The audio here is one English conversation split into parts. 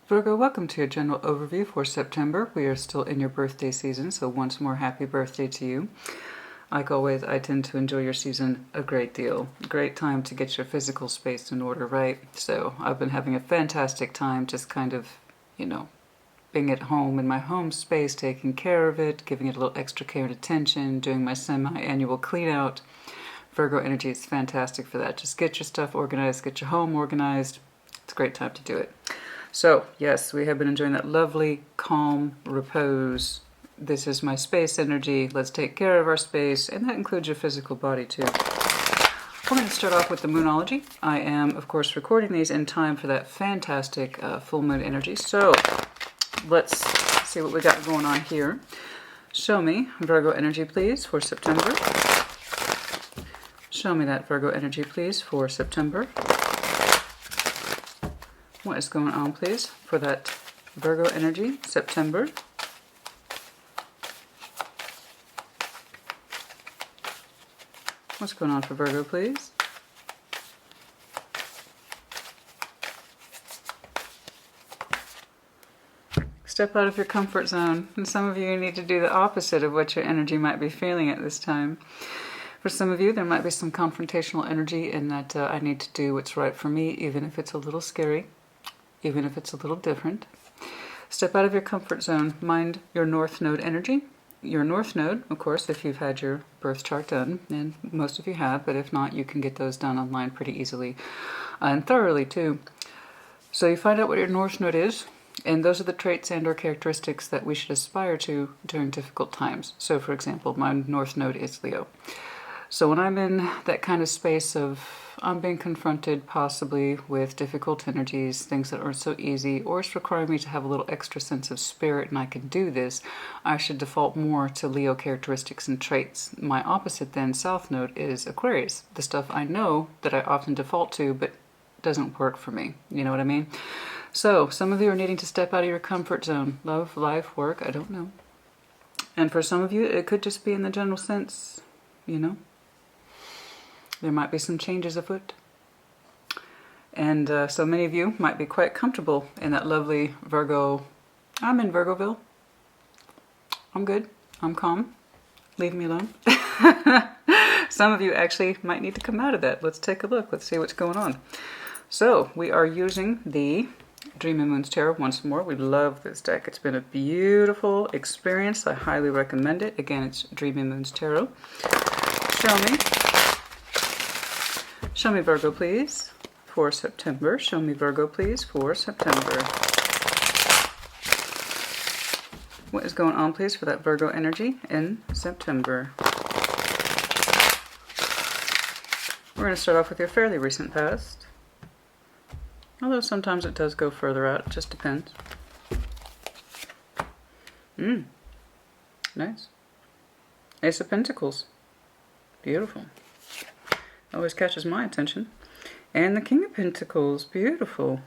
Virgo, welcome to your general overview for September. We are still in your birthday season, so once more, happy birthday to you. Like always, I tend to enjoy your season a great deal. Great time to get your physical space in order, right? So I've been having a fantastic time just kind of, being at home in my home space, taking care of it, giving it a little extra care and attention, doing my semi-annual clean out. Virgo energy is fantastic for that. Just get your stuff organized, get your home organized. It's a great time to do it. So, yes, we have been enjoying that lovely, calm repose. This is my space energy. Let's take care of our space, and that includes your physical body, too. We're going to start off with the Moonology. I am, of course, recording these in time for that fantastic full moon energy. So, let's see what we got going on here. Show me Virgo energy, please, for September. Show me that Virgo energy, please, for September. What is going on, please, for that Virgo energy, September? What's going on for Virgo, please? Step out of your comfort zone. And some of you need to do the opposite of what your energy might be feeling at this time. For some of you, there might be some confrontational energy in that I need to do what's right for me, even if it's a little scary. Even if it's a little different. Step out of your comfort zone. Mind your North Node energy. Your North Node, of course, if you've had your birth chart done, and most of you have, but if not, you can get those done online pretty easily and thoroughly too. So you find out what your North Node is, and those are the traits and or characteristics that we should aspire to during difficult times. So for example, my North Node is Leo. So when I'm in that kind of space of I'm being confronted possibly with difficult energies, things that aren't so easy, or it's requiring me to have a little extra sense of spirit and I can do this, I should default more to Leo characteristics and traits. My opposite then, South Node, is Aquarius. The stuff I know that I often default to but doesn't work for me. You know what I mean? So some of you are needing to step out of your comfort zone. Love, life, work, I don't know. And for some of you, it could just be in the general sense, There might be some changes afoot. And so many of you might be quite comfortable in that lovely Virgo. I'm in Virgoville. I'm good. I'm calm. Leave me alone. Some of you actually might need to come out of that. Let's take a look. Let's see what's going on. So we are using the Dream and Moons Tarot once more. We love this deck. It's been a beautiful experience. I highly recommend it. Again, it's Dream and Moons Tarot. Show me Virgo, please, for September. Show me Virgo, please, for September. What is going on, please, for that Virgo energy in September? We're going to start off with your fairly recent past. Although sometimes it does go further out. It just depends. Nice. Ace of Pentacles. Beautiful. Always catches my attention. And the King of Pentacles. Beautiful.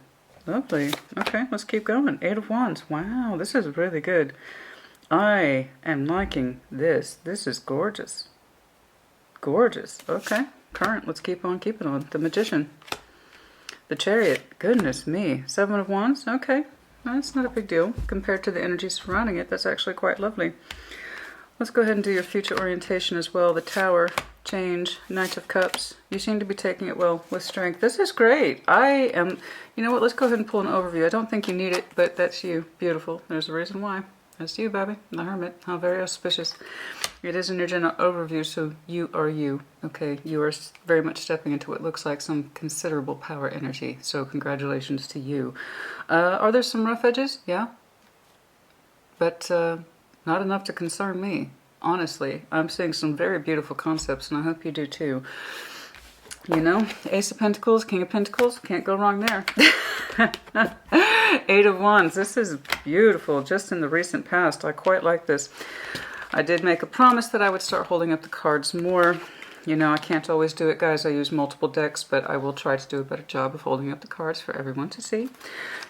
Lovely. Okay, let's keep going. Eight of Wands. Wow, this is really good. I am liking this. This is gorgeous. Gorgeous. Okay, Current. Let's keep on keeping on. The Magician. The Chariot. Goodness me. Seven of Wands. Okay, that's not a big deal. Compared to the energy surrounding it, that's actually quite lovely. Let's go ahead and do your future orientation as well. The Tower. Change, Knight of Cups. You seem to be taking it well with strength. This is great. I am, you know what, let's go ahead and pull an overview. I don't think you need it, but that's you. Beautiful. There's a reason why. That's you, baby. The Hermit. How very auspicious. It is in your general overview, so you are you. Okay, you are very much stepping into what looks like some considerable power energy. So congratulations to you. Are there some rough edges? Yeah. But not enough to concern me. Honestly, I'm seeing some very beautiful concepts, and I hope you do too. Ace of Pentacles, King of Pentacles, can't go wrong there. Eight of Wands, this is beautiful, just in the recent past. I quite like this. I did make a promise that I would start holding up the cards more. I can't always do it, guys. I use multiple decks, but I will try to do a better job of holding up the cards for everyone to see.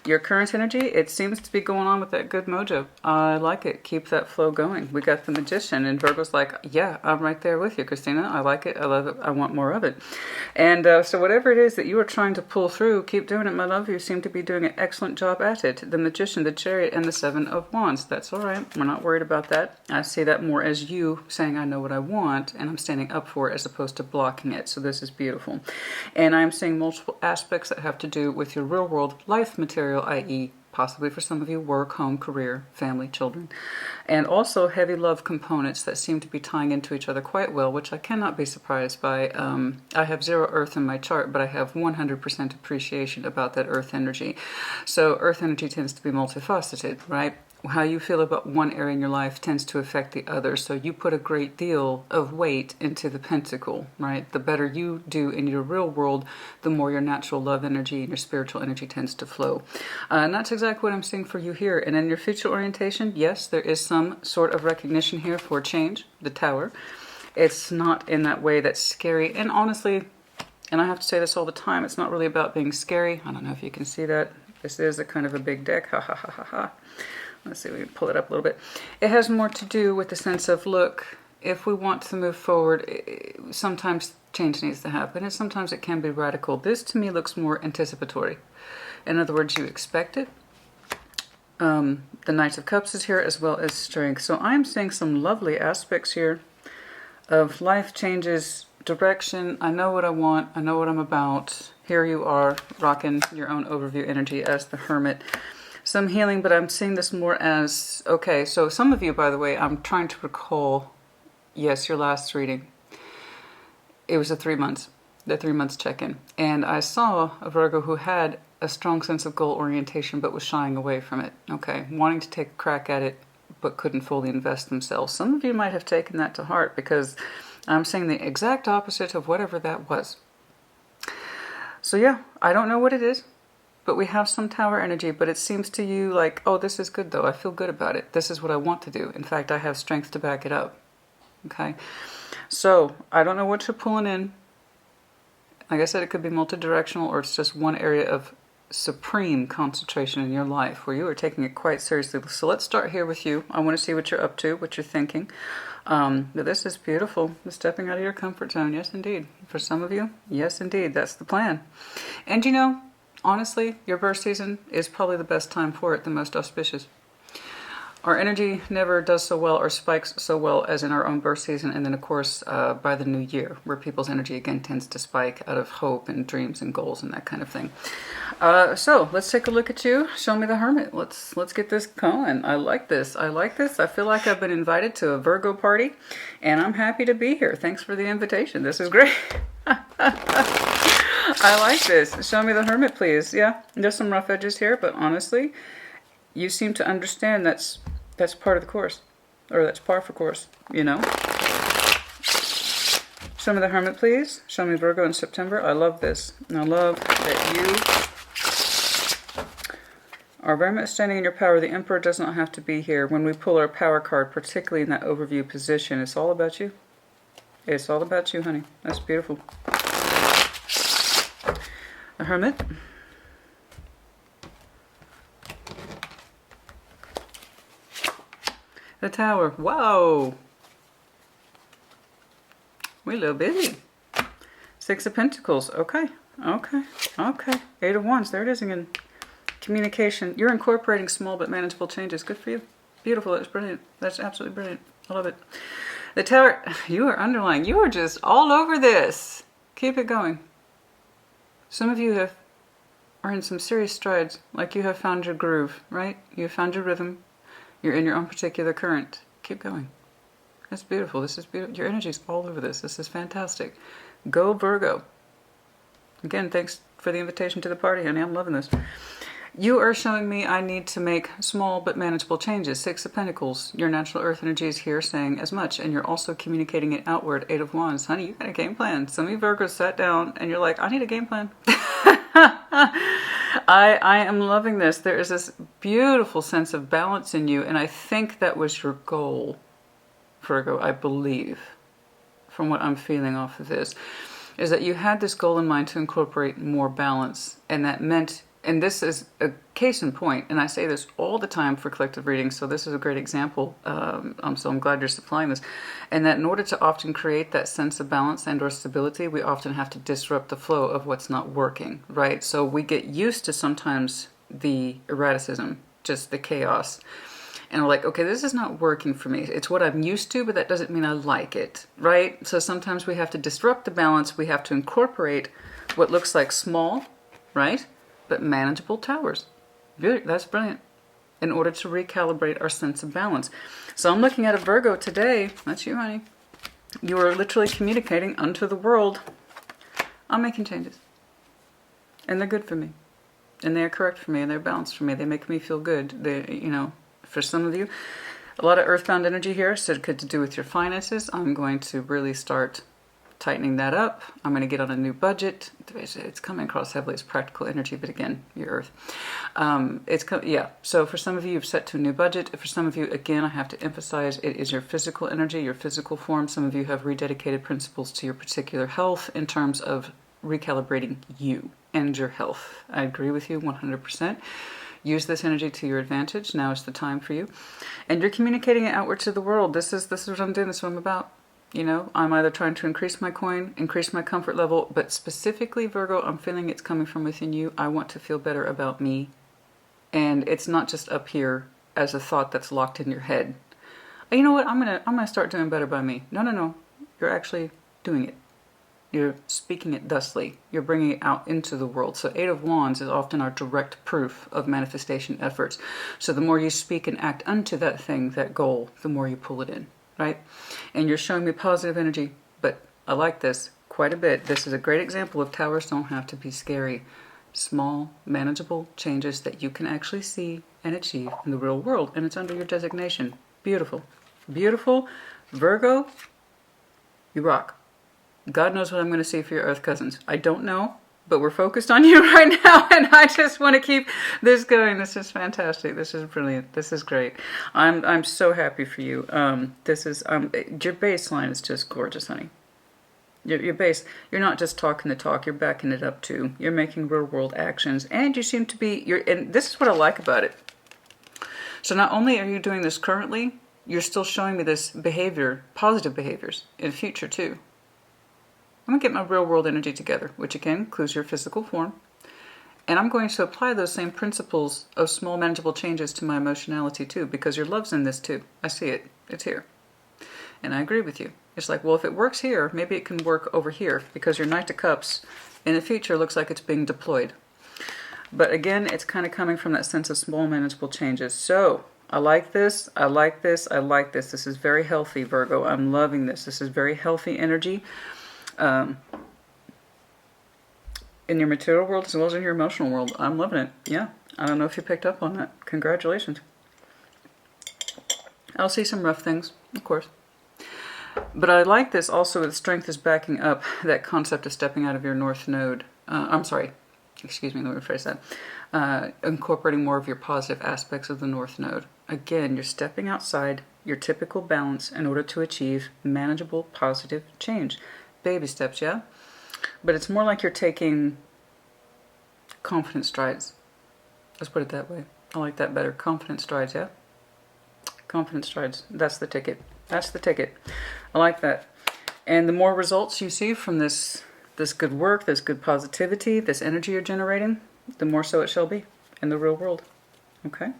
Your current energy, it seems to be going on with that good mojo. I like it. Keep that flow going. We got the Magician, and Virgo's like, yeah, I'm right there with you, Christina. I like it. I love it. I want more of it. And so whatever it is that you are trying to pull through, keep doing it, my love. You seem to be doing an excellent job at it. The Magician, the Chariot, and the Seven of Wands. That's all right. We're not worried about that. I see that more as you saying, I know what I want, and I'm standing up for it as opposed to blocking it. So this is beautiful. And I'm seeing multiple aspects that have to do with your real world life material, i.e. possibly for some of you, work, home, career, family, children, and also heavy love components that seem to be tying into each other quite well, which I cannot be surprised by. I have 0 earth in my chart, but I have 100% appreciation about that earth energy. So earth energy tends to be multifaceted, right? How you feel about one area in your life tends to affect the other. So you put a great deal of weight into the pentacle, right? The better you do in your real world, the more your natural love energy and your spiritual energy tends to flow. And that's exactly what I'm seeing for you here. And in your future orientation, yes, there is some sort of recognition here for change, the Tower. It's not in that way that's scary. And honestly, and I have to say this all the time, it's not really about being scary. I don't know if you can see that. This is a kind of a big deck. Ha ha ha ha ha. Let's see, we can pull it up a little bit. It has more to do with the sense of, look, if we want to move forward, sometimes change needs to happen, and sometimes it can be radical. This, to me, looks more anticipatory. In other words, you expect it. The Knight of Cups is here, as well as Strength. So I'm seeing some lovely aspects here of life changes, direction. I know what I want. I know what I'm about. Here you are, rocking your own overview energy as the Hermit. Some healing, but I'm seeing this more as, okay, so some of you, by the way, I'm trying to recall, yes, your last reading. It was the 3 months check-in. And I saw a Virgo who had a strong sense of goal orientation, but was shying away from it, okay, wanting to take a crack at it, but couldn't fully invest themselves. Some of you might have taken that to heart, because I'm saying the exact opposite of whatever that was. So yeah, I don't know what it is. But we have some Tower energy, but it seems to you like, oh, this is good though. I feel good about it. This is what I want to do. In fact, I have strength to back it up. Okay. So I don't know what you're pulling in. Like I said, it could be multidirectional, or it's just one area of supreme concentration in your life where you are taking it quite seriously. So let's start here with you. I want to see what you're up to, what you're thinking. But this is beautiful. Stepping out of your comfort zone. Yes, indeed. For some of you, yes, indeed. That's the plan. And you know, honestly, your birth season is probably the best time for it, the most auspicious. Our energy never does so well or spikes so well as in our own birth season, and then of course by the new year, where people's energy again tends to spike out of hope and dreams and goals and that kind of thing. So let's take a look at you. Show me the Hermit. Let's get this going. I like this. I like this. I feel like I've been invited to a Virgo party, and I'm happy to be here. Thanks for the invitation. This is great. I like this. Show me the Hermit, please. Yeah, there's some rough edges here, but honestly, you seem to understand that's part of the course, or that's par for course, you know. Show me the Hermit, please. Show me Virgo in September. I love this. And I love that you are very much standing in your power. The Emperor does not have to be here. When we pull our power card, particularly in that overview position, it's all about you. It's all about you, honey. That's beautiful. The Hermit. The Tower. Whoa. We a little busy. 6 of Pentacles. Okay. Okay. Okay. 8 of Wands. There it is again. Communication. You're incorporating small but manageable changes. Good for you. Beautiful. That's brilliant. That's absolutely brilliant. I love it. The Tower. You are underlying. You are just all over this. Keep it going. Some of you are in some serious strides. Like you have found your groove, right? You have found your rhythm. You're in your own particular current. Keep going. That's beautiful. This is beautiful. Your energy's all over this. This is fantastic. Go Virgo. Again, thanks for the invitation to the party, honey. I'm loving this. You are showing me I need to make small but manageable changes. 6 of Pentacles. Your natural earth energy is here saying as much, and you're also communicating it outward. 8 of Wands. Honey, you got a game plan. Some of you Virgos sat down and you're like, I need a game plan. I am loving this. There is this beautiful sense of balance in you, and I think that was your goal, Virgo, I believe, from what I'm feeling off of this, is that you had this goal in mind to incorporate more balance, and that meant and this is a case in point, and I say this all the time for collective readings, so this is a great example. So I'm glad you're supplying this. And that in order to often create that sense of balance and or stability, we often have to disrupt the flow of what's not working, right? So we get used to sometimes the erraticism, just the chaos. And we're like, okay, this is not working for me. It's what I'm used to, but that doesn't mean I like it, right? So sometimes we have to disrupt the balance. We have to incorporate what looks like small, right, but manageable towers. That's brilliant. In order to recalibrate our sense of balance. So I'm looking at a Virgo today. That's you, honey. You are literally communicating unto the world. I'm making changes. And they're good for me. And they're correct for me. And they're balanced for me. They make me feel good. They, you know, for some of you, a lot of earthbound energy here. So it could to do with your finances. I'm going to really start tightening that up. I'm going to get on a new budget. It's coming across heavily as practical energy, but again, your earth. So for some of you, you've set to a new budget. For some of you, again, I have to emphasize it is your physical energy, your physical form. Some of you have rededicated principles to your particular health in terms of recalibrating you and your health. I agree with you 100%. Use this energy to your advantage. Now is the time for you. And you're communicating it outward to the world. This is what I'm doing. This is what I'm about. You know, I'm either trying to increase my coin, increase my comfort level, but specifically, Virgo, I'm feeling it's coming from within you. I want to feel better about me. And it's not just up here as a thought that's locked in your head. You know what? I'm gonna start doing better by me. No. You're actually doing it. You're speaking it thusly. You're bringing it out into the world. So Eight of Wands is often our direct proof of manifestation efforts. So the more you speak and act unto that thing, that goal, the more you pull it in, right? And you're showing me positive energy, but I like this quite a bit. This is a great example of towers don't have to be scary. Small, manageable changes that you can actually see and achieve in the real world. And it's under your designation. Beautiful. Beautiful. Virgo, you rock. God knows what I'm going to see for your Earth cousins. I don't know, but we're focused on you right now, and I just want to keep this going. This is fantastic. This is brilliant. This is great. I'm so happy for you. This is your baseline is just gorgeous, honey. Your base. You're not just talking the talk. You're backing it up too. You're making real world actions, and you seem to be. And this is what I like about it. So not only are you doing this currently, you're still showing me this behavior, positive behaviors in the future too. I'm going to get my real world energy together, which again includes your physical form. And I'm going to apply those same principles of small manageable changes to my emotionality too, because your love's in this too. I see it. It's here. And I agree with you. It's like, well, if it works here, maybe it can work over here, because your Knight of Cups in the future looks like it's being deployed. But again, it's kind of coming from that sense of small manageable changes. So I like this. I like this. I like this. This is very healthy, Virgo. I'm loving this. This is very healthy energy. In your material world as well as in your emotional world. I'm loving it. Yeah. I don't know if you picked up on that. Congratulations. I'll see some rough things, of course. But I like this also that strength is backing up that concept of stepping out of your north node. Excuse me, let me rephrase that. Incorporating more of your positive aspects of the north node. Again, you're stepping outside your typical balance in order to achieve manageable positive change. Baby steps, yeah? But it's more like you're taking confident strides. Let's put it that way. I like that better. Confident strides, yeah? Confident strides. That's the ticket. That's the ticket. I like that. And the more results you see from this good work, this good positivity, this energy you're generating, the more so it shall be in the real world. Okay?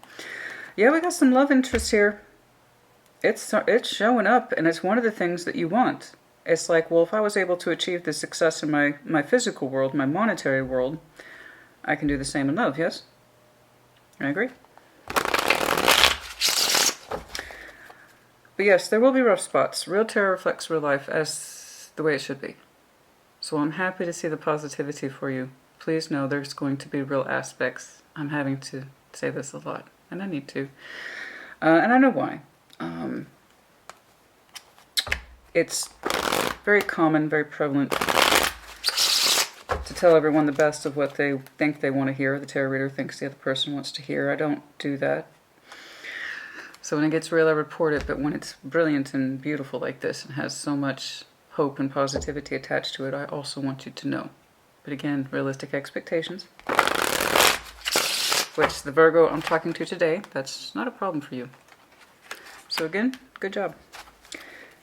Yeah, we got some love interest here. It's showing up, and it's one of the things that you want. It's like, well, if I was able to achieve this success in my physical world, my monetary world, I can do the same in love, yes? I agree. But yes, there will be rough spots. Real tarot reflects real life as the way it should be. So I'm happy to see the positivity for you. Please know there's going to be real aspects. I'm having to say this a lot, and I need to. And I know why. It's very common, very prevalent to tell everyone the best of what they think they want to hear. The tarot reader thinks the other person wants to hear. I don't do that. So when it gets real, I report it. But when it's brilliant and beautiful like this and has so much hope and positivity attached to it, I also want you to know. But again, realistic expectations. which the Virgo I'm talking to today, that's not a problem for you. So again, good job.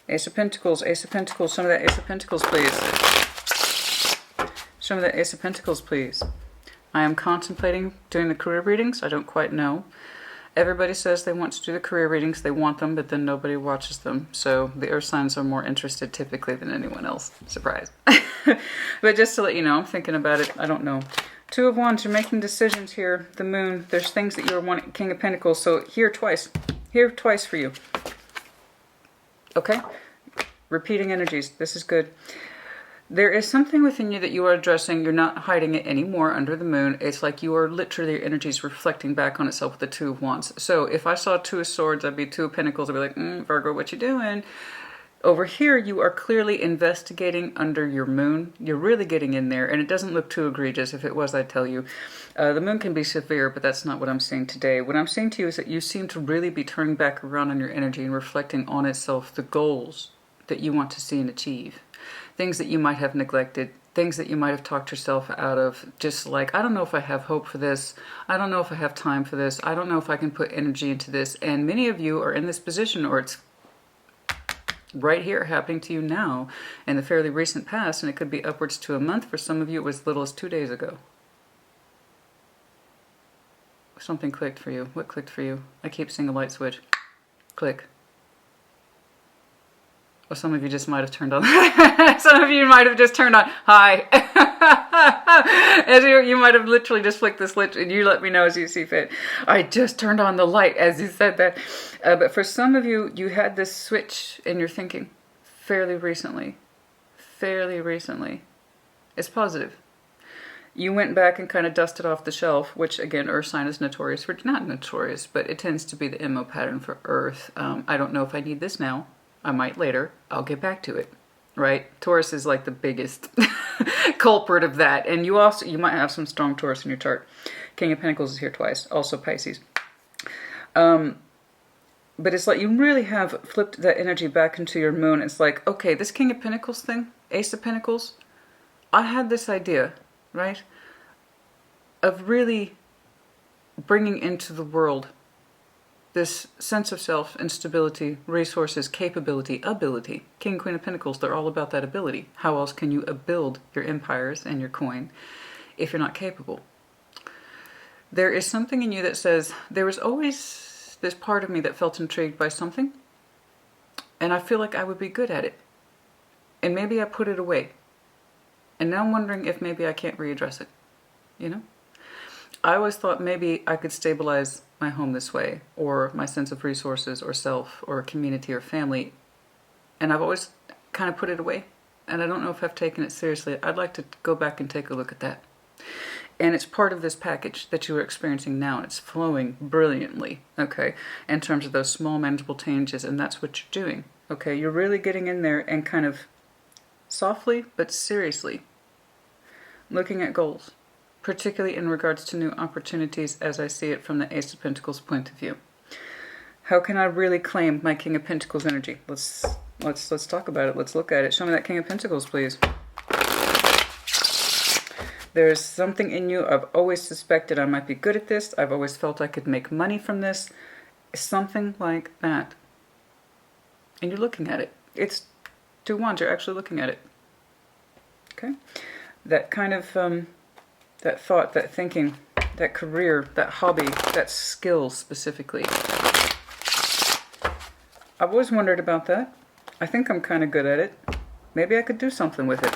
Ace of Pentacles, Ace of Pentacles, some of that Ace of Pentacles, please. Show me that Ace of Pentacles, please. I am contemplating doing the career readings. I don't quite know. Everybody says they want to do the career readings. They want them, but then nobody watches them. So the earth signs are more interested typically than anyone else. Surprise. But just to let you know, I'm thinking about it. I don't know. Two of Wands, you're making decisions here. The Moon, there's things that you're wanting. King of Pentacles, so here twice. Here twice for you. Okay? Repeating energies. This is good. There is something within you that you are addressing. You're not hiding it anymore under the Moon. It's like you are literally, your energies reflecting back on itself with the Two of Wands. So if I saw Two of Swords, I'd be Two of Pentacles. I'd be like, Virgo, what you doing? Over here, you are clearly investigating under your Moon. You're really getting in there, and it doesn't look too egregious. If it was, I'd tell you. The Moon can be severe, but that's not what I'm seeing today. What I'm seeing to you is that you seem to really be turning back around on your energy and reflecting on itself the goals that you want to see and achieve. Things that you might have neglected, things that you might have talked yourself out of, just like, I don't know if I have hope for this, I don't know if I have time for this, I don't know if I can put energy into this, and many of you are in this position, or it's right here happening to you now in the fairly recent past, and it could be upwards to a month. For some of you, it was as little as 2 days ago. Something clicked for you. What clicked for you? I keep seeing a light switch. Click. Well, some of you just might have turned on. Some of you might have just turned on. Hi. As you might have literally just flicked the switch, and you let me know as you see fit. I just turned on the light as you said that. But for some of you, you had this switch in your thinking fairly recently. Fairly recently. It's positive. You went back and kind of dusted off the shelf, which again, Earth sign is notorious for, not notorious, but it tends to be the MO pattern for Earth. I don't know if I need this now. I might later. I'll get back to it, right? Taurus is like the biggest culprit of that. And you might have some strong Taurus in your chart. King of Pentacles is here twice. Also Pisces. But it's like you really have flipped that energy back into your Moon. It's like, okay, this King of Pentacles thing, Ace of Pentacles, I had this idea, right, of really bringing into the world this sense of self, instability, resources, capability, ability. King, Queen of Pentacles, they're all about that ability. How else can you build your empires and your coin if you're not capable? There is something in you that says, there was always this part of me that felt intrigued by something, and I feel like I would be good at it. And maybe I put it away. And now I'm wondering if maybe I can't readdress it, you know? I always thought maybe I could stabilize my home this way, or my sense of resources, or self, or community, or family. And I've always kind of put it away. And I don't know if I've taken it seriously. I'd like to go back and take a look at that. And it's part of this package that you are experiencing now. And it's flowing brilliantly, okay, in terms of those small manageable changes. And that's what you're doing, okay? You're really getting in there and kind of softly but seriously looking at goals, particularly in regards to new opportunities as I see it from the Ace of Pentacles point of view. How can I really claim my King of Pentacles energy? Let's talk about it. Let's look at it. Show me that King of Pentacles, please. There's something in you I've always suspected I might be good at this. I've always felt I could make money from this. Something like that. And you're looking at it. It's Two Wands. You're actually looking at it. Okay? That kind of, that thought, that thinking, that career, that hobby, that skill specifically. I've always wondered about that. I think I'm kind of good at it. Maybe I could do something with it.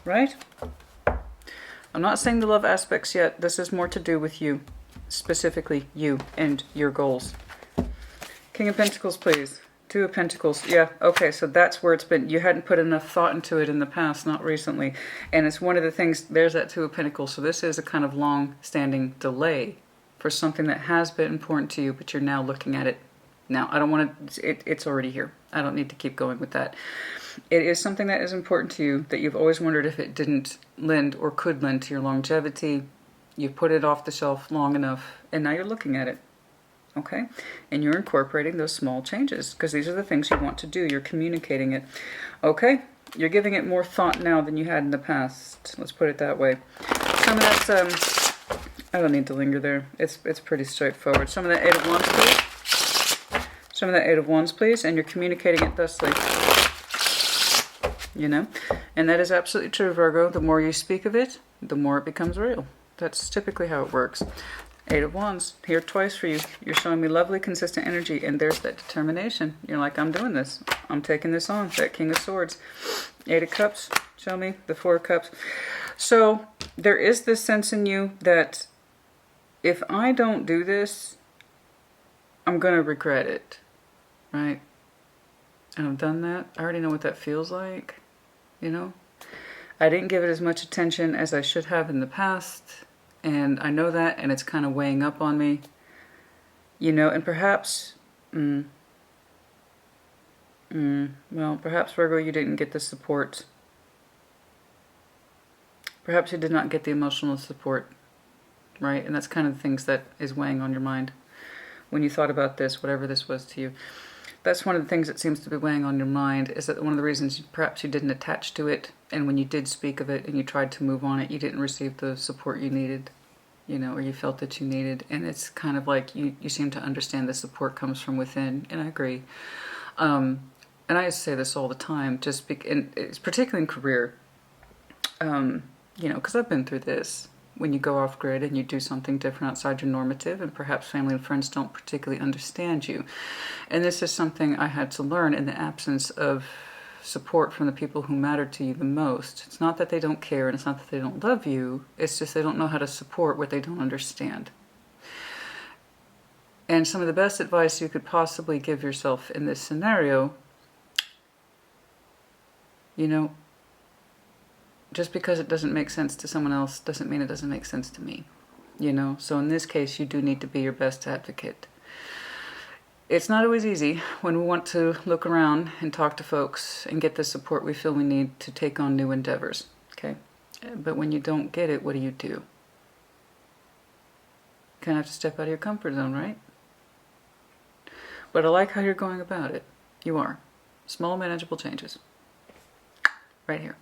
Right? I'm not saying the love aspects yet. This is more to do with you. Specifically you and your goals. King of Pentacles, please. Two of Pentacles. Yeah, okay, so that's where it's been. You hadn't put enough thought into it in the past, not recently. And it's one of the things, there's that Two of Pentacles. So this is a kind of long-standing delay for something that has been important to you, but you're now looking at it. Now, I don't want to, it's already here. I don't need to keep going with that. It is something that is important to you that you've always wondered if it didn't lend or could lend to your longevity. You put it off the shelf long enough, and now you're looking at it. Okay? And you're incorporating those small changes, because these are the things you want to do. You're communicating it. Okay? You're giving it more thought now than you had in the past. Let's put it that way. Some of that's I don't need to linger there. It's pretty straightforward. Some of that Eight of Wands, please. Some of that Eight of Wands, please. And you're communicating it thusly. You know? And that is absolutely true, Virgo. The more you speak of it, the more it becomes real. That's typically how it works. Eight of Wands, here twice for you. You're showing me lovely, consistent energy, and there's that determination. You're like, I'm doing this. I'm taking this on. That King of Swords. Eight of Cups, show me. The Four of Cups. So, there is this sense in you that if I don't do this, I'm going to regret it. Right? And I've done that. I already know what that feels like. You know? I didn't give it as much attention as I should have in the past. And I know that, and it's kind of weighing up on me. You know, and perhaps, well, perhaps, Virgo, you didn't get the support. Perhaps you did not get the emotional support, right? And that's kind of the things that is weighing on your mind when you thought about this, whatever this was to you. That's one of the things that seems to be weighing on your mind, is that one of the reasons perhaps you didn't attach to it, and when you did speak of it and you tried to move on it, you didn't receive the support you needed, you know, or you felt that you needed. And it's kind of like you seem to understand the support comes from within, and I agree. And I used to say this all the time, and it's particularly in career, you know, because I've been through this. When you go off grid and you do something different outside your normative, and perhaps family and friends don't particularly understand you. And this is something I had to learn in the absence of support from the people who matter to you the most. It's not that they don't care, and it's not that they don't love you. It's just they don't know how to support what they don't understand. And some of the best advice you could possibly give yourself in this scenario, you know, just because it doesn't make sense to someone else doesn't mean it doesn't make sense to me, you know? So in this case, you do need to be your best advocate. It's not always easy when we want to look around and talk to folks and get the support we feel we need to take on new endeavors, okay? But when you don't get it, what do? You kind of have to step out of your comfort zone, right? But I like how you're going about it. You are. Small, manageable changes. Right here.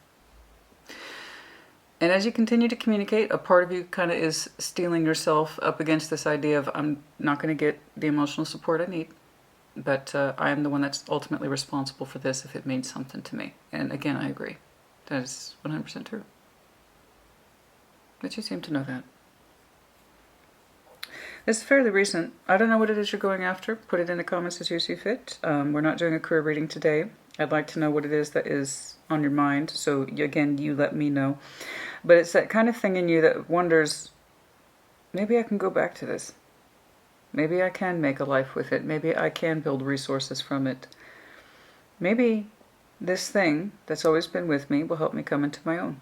And as you continue to communicate, a part of you kind of is steeling yourself up against this idea of, I'm not going to get the emotional support I need, but I am the one that's ultimately responsible for this if it means something to me. And again, I agree. That is 100% true. But you seem to know that. It's fairly recent. I don't know what it is you're going after. Put it in the comments as you see fit. We're not doing a career reading today. I'd like to know what it is that is on your mind. So again, you let me know. But it's that kind of thing in you that wonders, maybe I can go back to this. Maybe I can make a life with it. Maybe I can build resources from it. Maybe this thing that's always been with me will help me come into my own.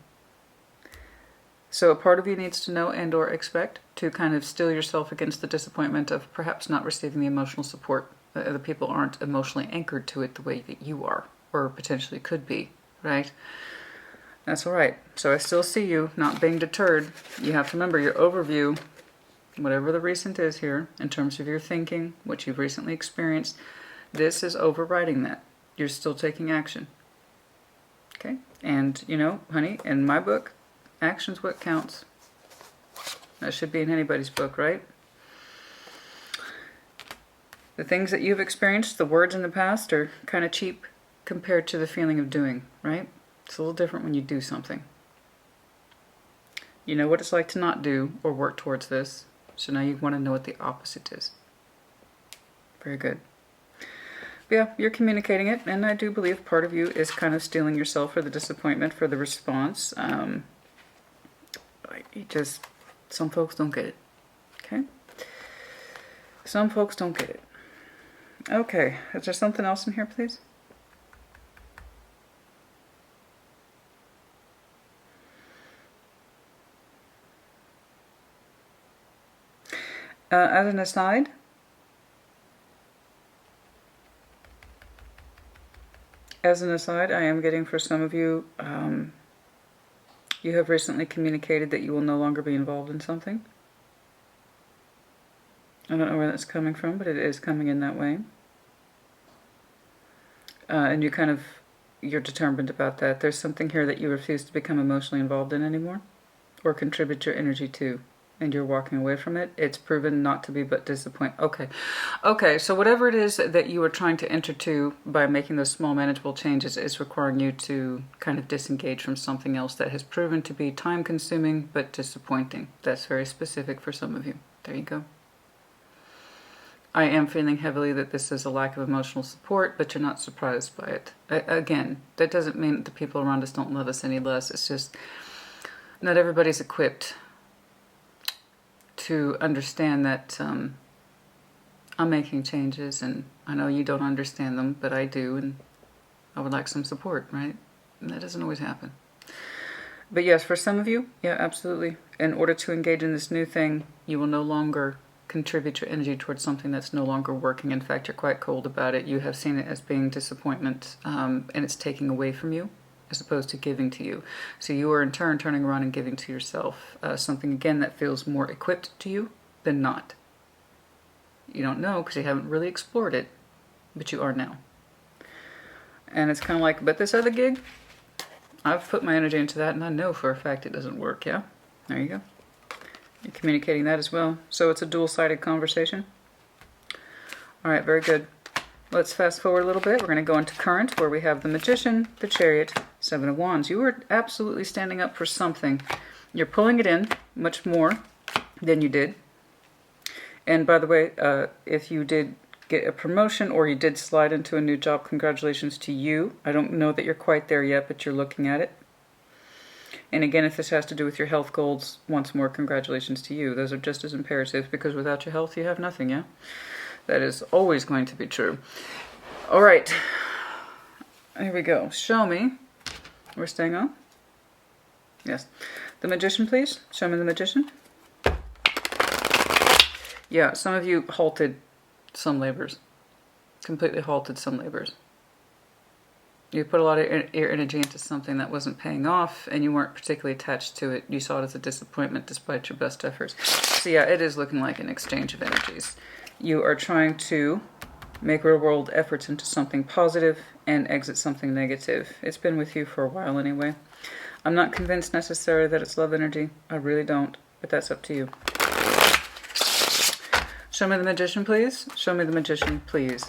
So a part of you needs to know and or expect to kind of steel yourself against the disappointment of perhaps not receiving the emotional support. Other people aren't emotionally anchored to it the way that you are, or potentially could be, right? That's all right. So I still see you not being deterred. You have to remember your overview, whatever the recent is here, in terms of your thinking, what you've recently experienced, this is overriding that. You're still taking action. Okay? And, you know, honey, in my book, action's what counts. That should be in anybody's book, right? The things that you've experienced, the words in the past, are kind of cheap compared to the feeling of doing, right? It's a little different when you do something. You know what it's like to not do or work towards this, so now you want to know what the opposite is. Very good. But yeah, you're communicating it, and I do believe part of you is kind of steeling yourself for the disappointment, for the response. Some folks don't get it, okay? Some folks don't get it. Okay, is there something else in here, please? As an aside, I am getting for some of you, you have recently communicated that you will no longer be involved in something. I don't know where that's coming from, but it is coming in that way. And you're determined about that. There's something here that you refuse to become emotionally involved in anymore, or contribute your energy to. and you're walking away from it, it's proven not to be but disappoint. Okay. Okay, so whatever it is that you are trying to enter to by making those small manageable changes is requiring you to kind of disengage from something else that has proven to be time consuming but disappointing. That's very specific for some of you. There you go. I am feeling heavily that this is a lack of emotional support, but you're not surprised by it. Again, that doesn't mean that the people around us don't love us any less. It's just not everybody's equipped to understand that I'm making changes, and I know you don't understand them, but I do, and I would like some support, right? And that doesn't always happen. But yes, for some of you, yeah, absolutely. In order to engage in this new thing, you will no longer contribute your energy towards something that's no longer working. In fact, you're quite cold about it. You have seen it as being disappointment, and it's taking away from you as opposed to giving to you. So you are in turn turning around and giving to yourself something, again, that feels more equipped to you than not. You don't know because you haven't really explored it, but you are now. And it's kind of like, but this other gig, I've put my energy into that and I know for a fact it doesn't work, yeah? There you go. You're communicating that as well. So it's a dual-sided conversation. All right, very good. Let's fast forward a little bit. We're going to go into current, where we have the Magician, the Chariot, Seven of Wands. You are absolutely standing up for something. You're pulling it in much more than you did. And by the way, if you did get a promotion or you did slide into a new job, congratulations to you. I don't know that you're quite there yet, but you're looking at it. And again, if this has to do with your health goals, once more, congratulations to you. Those are just as imperative, because without your health, you have nothing, yeah? That is always going to be true. All right. Here we go. Show me. We're staying on? Yes. The Magician, please. Show me the Magician. Yeah, some of you halted some labors. Completely halted some labors. You put a lot of your energy into something that wasn't paying off, and you weren't particularly attached to it. You saw it as a disappointment despite your best efforts. So yeah, it is looking like an exchange of energies. You are trying to make real-world efforts into something positive and exit something negative. It's been with you for a while anyway. I'm not convinced necessarily that it's love energy. I really don't, but that's up to you. Show me the Magician, please. Show me the Magician, please.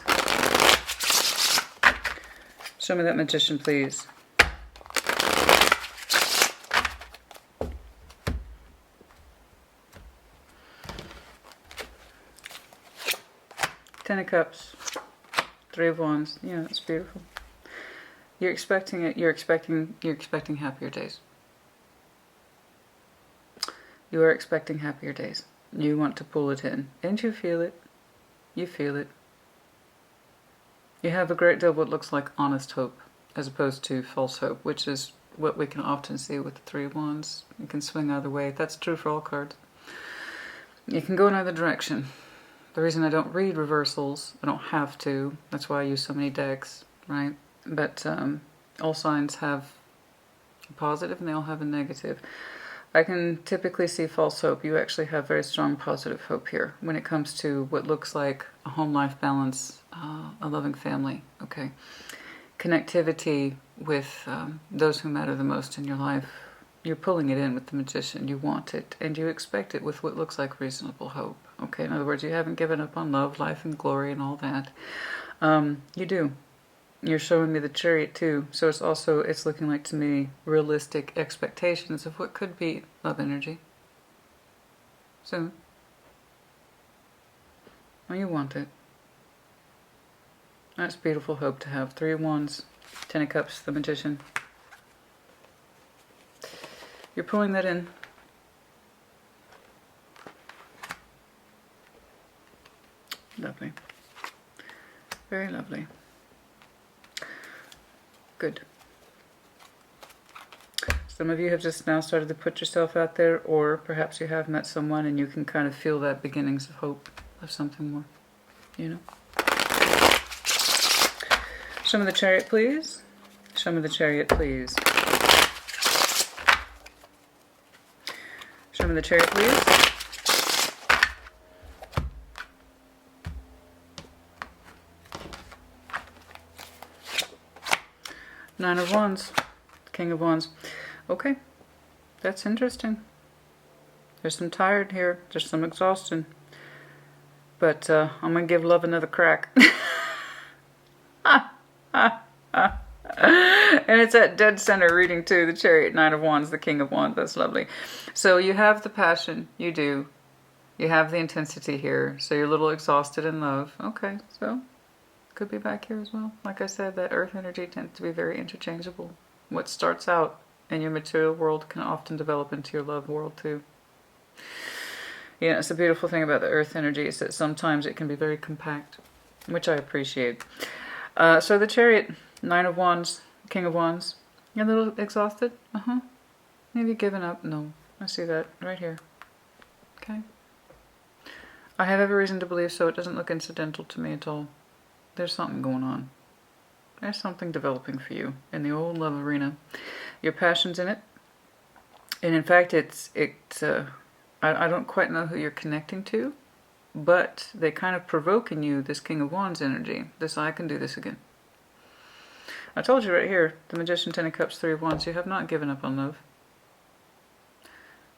Show me that Magician, please. Ten of Cups. Three of Wands. Yeah, that's beautiful. You're expecting it. You're expecting happier days. You are expecting happier days. You want to pull it in. And you feel it. You feel it. You have a great deal of what looks like honest hope, as opposed to false hope, which is what we can often see with the Three of Wands. It can swing either way. That's true for all cards. You can go in either direction. The reason I don't read reversals, I don't have to. That's why I use so many decks, right? But all signs have a positive and they all have a negative. I can typically see false hope. You actually have very strong positive hope here when it comes to what looks like a home-life balance, a loving family, okay? Connectivity with those who matter the most in your life. You're pulling it in with the Magician. You want it, and you expect it with what looks like reasonable hope, okay? In other words, you haven't given up on love, life, and glory and all that. You do. You're showing me the Chariot too, so it's looking like to me realistic expectations of what could be love energy soon. Well, you want it. That's beautiful hope to have. Three of Wands, Ten of Cups, the Magician. You're pulling that in. Lovely. Very lovely. Good. Some of you have just now started to put yourself out there, or perhaps you have met someone and you can kind of feel that beginnings of hope of something more, you know. Show me the Chariot, please. Show me the Chariot, please. Show me the Chariot, please. Nine of Wands, King of Wands. Okay, that's interesting. There's some tired here. There's some exhaustion. But I'm going to give love another crack. And it's at dead center reading too. The Chariot, Nine of Wands, the King of Wands. That's lovely. So you have the passion. You do. You have the intensity here. So you're a little exhausted in love. Okay, so could be back here as well. Like I said, that earth energy tends to be very interchangeable. What starts out in your material world can often develop into your love world too. Yeah, it's a beautiful thing about the earth energy is that sometimes it can be very compact, which I appreciate. So the Chariot, Nine of Wands, King of Wands. You're a little exhausted? Maybe given up? No, I see that right here. Okay. I have every reason to believe so. It doesn't look incidental to me at all. There's something going on. There's something developing for you in the old love arena. Your passion's in it. And in fact, I don't quite know who you're connecting to, but they kind of provoke in you this King of Wands energy. This, I can do this again. I told you right here, the Magician, Ten of Cups, Three of Wands, you have not given up on love.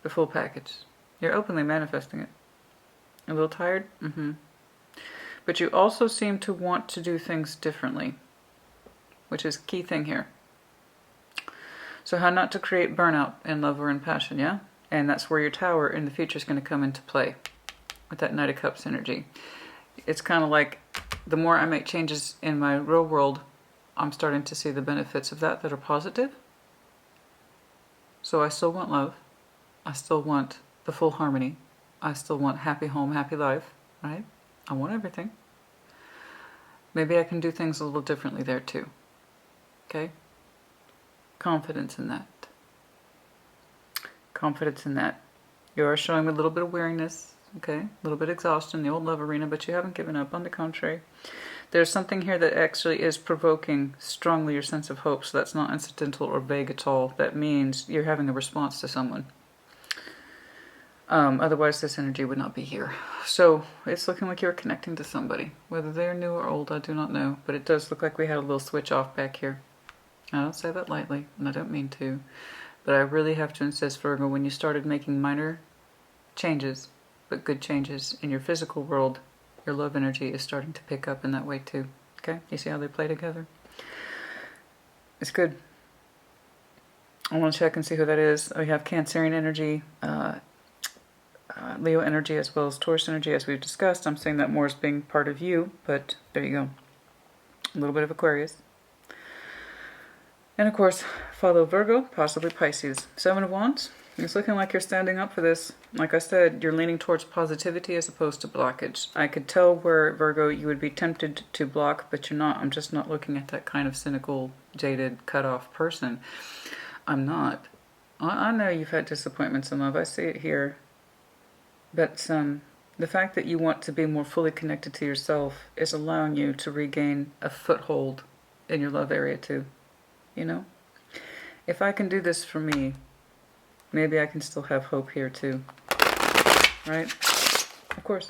The full package. You're openly manifesting it. A little tired? But you also seem to want to do things differently, which is a key thing here. So how not to create burnout in love or in passion, yeah? And that's where your Tower in the future is going to come into play with that Knight of Cups energy. It's kind of like the more I make changes in my real world, I'm starting to see the benefits of that are positive. So I still want love. I still want the full harmony. I still want happy home, happy life, right? I want everything. Maybe I can do things a little differently there too. Okay? Confidence in that. Confidence in that. You are showing a little bit of weariness, okay? A little bit of exhaustion in the old love arena, but you haven't given up. On the contrary. There's something here that actually is provoking strongly your sense of hope, so that's not incidental or vague at all. That means you're having a response to someone. Otherwise this energy would not be here. So it's looking like you're connecting to somebody. Whether they're new or old, I do not know. But it does look like we had a little switch off back here. I don't say that lightly, and I don't mean to. But I really have to insist, Virgo, when you started making minor changes, but good changes in your physical world, your love energy is starting to pick up in that way too. Okay? You see how they play together? It's good. I want to check and see who that is. We have Cancerian energy, Leo energy, as well as Taurus energy, as we've discussed. I'm saying that more as being part of you, but there you go. A little bit of Aquarius. And of course, follow Virgo, possibly Pisces. Seven of Wands. It's looking like you're standing up for this. Like I said, you're leaning towards positivity as opposed to blockage. I could tell where, Virgo, you would be tempted to block, but you're not. I'm just not looking at that kind of cynical, jaded, cut-off person. I'm not. I know you've had disappointments in love. I see it here. But the fact that you want to be more fully connected to yourself is allowing you to regain a foothold in your love area too. You know? If I can do this for me, maybe I can still have hope here too. Right? Of course.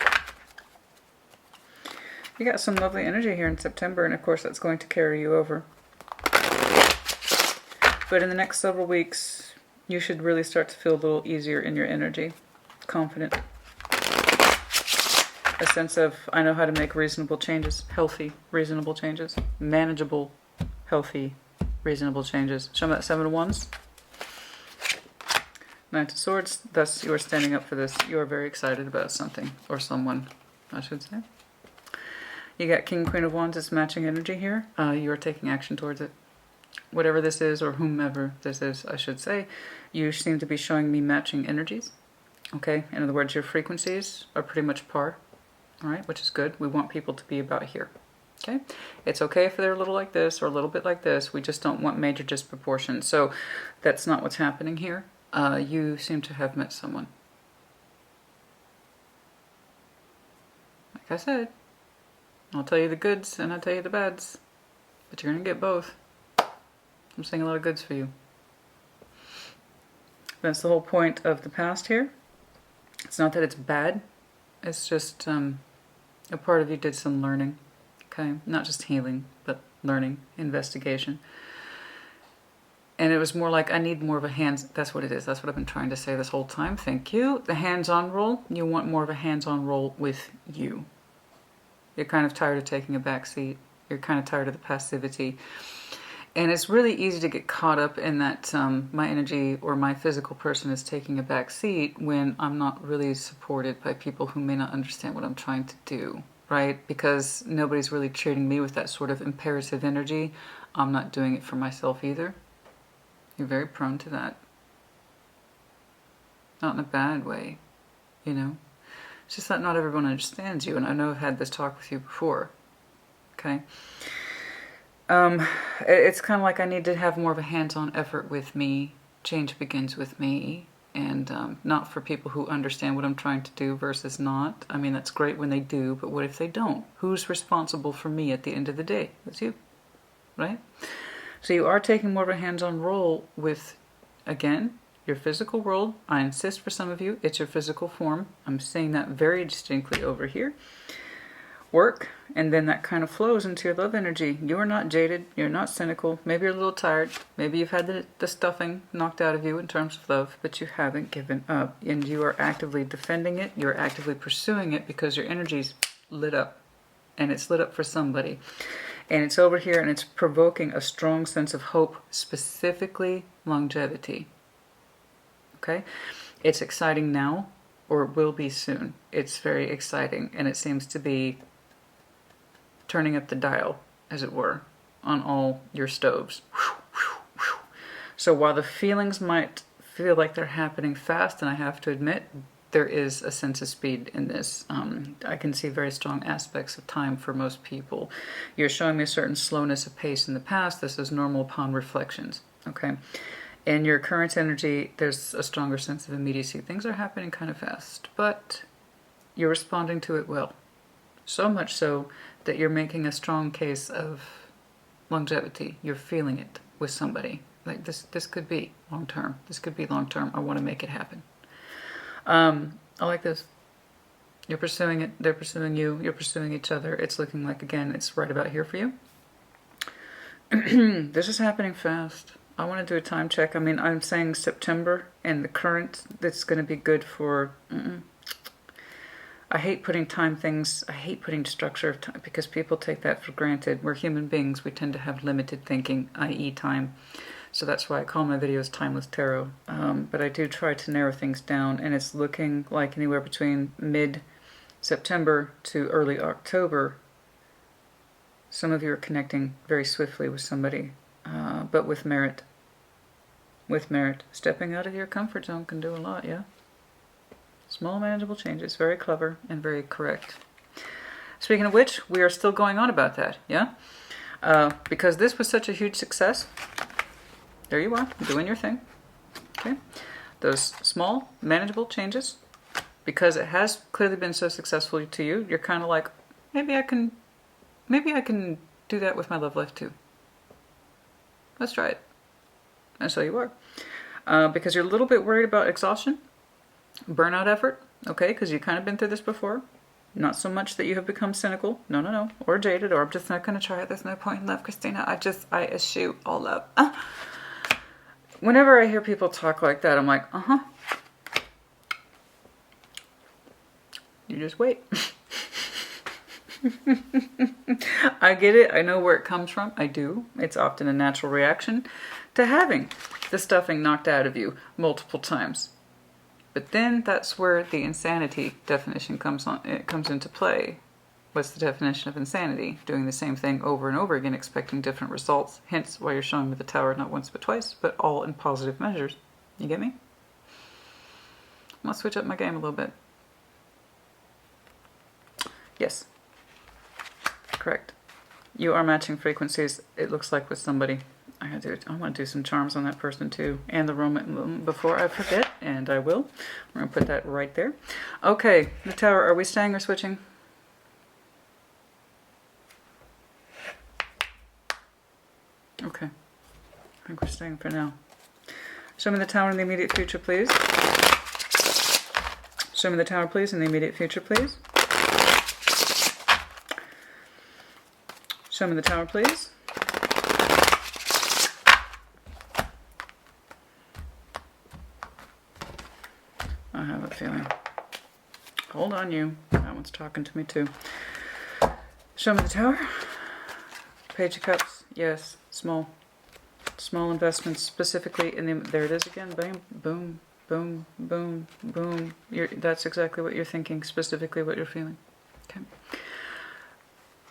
You got some lovely energy here in September, and of course that's going to carry you over. But in the next several weeks, you should really start to feel a little easier in your energy. Confident. A sense of, I know how to make reasonable changes. Healthy, reasonable changes. Manageable, healthy, reasonable changes. Show me that Seven of Wands. Knight of Swords. Thus, you are standing up for this. You are very excited about something. Or someone, I should say. You got King, Queen of Wands. It's matching energy here. You are taking action towards it. Whatever this is, or whomever this is, I should say, you seem to be showing me matching energies. Okay? In other words, your frequencies are pretty much par. Alright? Which is good. We want people to be about here. Okay? It's okay if they're a little like this or a little bit like this. We just don't want major disproportion. So that's not what's happening here. You seem to have met someone. Like I said, I'll tell you the goods and I'll tell you the bads. But you're going to get both. I'm saying a lot of goods for you. That's the whole point of the past here. It's not that it's bad. It's just a part of you did some learning. Okay? Not just healing, but learning, investigation. And it was more like, I need more of a hands, that's what it is. That's what I've been trying to say this whole time. Thank you. The hands-on role, you want more of a hands-on role with you. You're kind of tired of taking a back seat. You're kind of tired of the passivity. And it's really easy to get caught up in that my energy or my physical person is taking a back seat when I'm not really supported by people who may not understand what I'm trying to do, right? Because nobody's really treating me with that sort of imperative energy. I'm not doing it for myself either. You're very prone to that. Not in a bad way, you know? It's just that not everyone understands you, and I know I've had this talk with you before, okay? It's kind of like I need to have more of a hands-on effort with me. Change begins with me, and not for people who understand what I'm trying to do versus not. I mean, that's great when they do, but what if they don't? Who's responsible for me at the end of the day? That's you, right? So you are taking more of a hands-on role with, again, your physical world. I insist for some of you, it's your physical form. I'm saying that very distinctly over here. Work, and then that kind of flows into your love energy. You are not jaded. You're not cynical. Maybe you're a little tired. Maybe you've had the stuffing knocked out of you in terms of love, but you haven't given up. And you are actively defending it. You're actively pursuing it because your energy's lit up. And it's lit up for somebody. And it's over here, and it's provoking a strong sense of hope, specifically longevity. Okay? It's exciting now, or it will be soon. It's very exciting, and it seems to be turning up the dial, as it were, on all your stoves. So while the feelings might feel like they're happening fast, and I have to admit, there is a sense of speed in this. I can see very strong aspects of time for most people. You're showing me a certain slowness of pace in the past. This is normal upon reflections, okay? In your current energy, there's a stronger sense of immediacy. Things are happening kind of fast, but you're responding to it well. So much so that you're making a strong case of longevity. You're feeling it with somebody. Like this could be long term. This could be long term. I want to make it happen. I like this. You're pursuing it. They're pursuing you. You're pursuing each other. It's looking like, again, it's right about here for you. This is happening fast. I want to do a time check. I mean, I'm saying September and the current, that's going to be good for... I hate putting time things, I hate putting structure of time because people take that for granted. We're human beings. We tend to have limited thinking, i.e. time. So that's why I call my videos Timeless Tarot. But I do try to narrow things down, and it's looking like anywhere between mid-September to early October. Some of you are connecting very swiftly with somebody, but with merit. With merit. Stepping out of your comfort zone can do a lot, yeah? Small, manageable changes. Very clever and very correct. Speaking of which, we are still going on about that, yeah? Because this was such a huge success. There you are, doing your thing. Okay? Those small, manageable changes, because it has clearly been so successful to you, you're kind of like, maybe I can do that with my love life too. Let's try it. And so you are. Because you're a little bit worried about exhaustion, burnout effort, okay, because you've kind of been through this before. Not so much that you have become cynical, no, or jaded, or I'm just not going to try it, there's no point in love, Christina, I eschew all love. Whenever I hear people talk like that, I'm like, you just wait. I get it, I know where it comes from, I do. It's often a natural reaction to having the stuffing knocked out of you multiple times. But then that's where the insanity definition comes into play. What's the definition of insanity? Doing the same thing over and over again, expecting different results. Hence why you're showing me the tower not once but twice, but all in positive measures. You get me? I'm going to switch up my game a little bit. Yes. Correct. You are matching frequencies, it looks like, with somebody. I want to do some charms on that person too, and the Roman before I forget, and I will. We're going to put that right there. Okay, the tower, are we staying or switching? Okay, I think we're staying for now. Show me the tower in the immediate future, please. Show me the tower, please, in the immediate future, please. Show me the tower, please. that feeling. Hold on, you. That one's talking to me too. Show me the Tower. Page of Cups. Yes. Small investments, specifically in the... There it is again. Boom, boom, boom, boom, boom. That's exactly what you're thinking, specifically what you're feeling. Okay.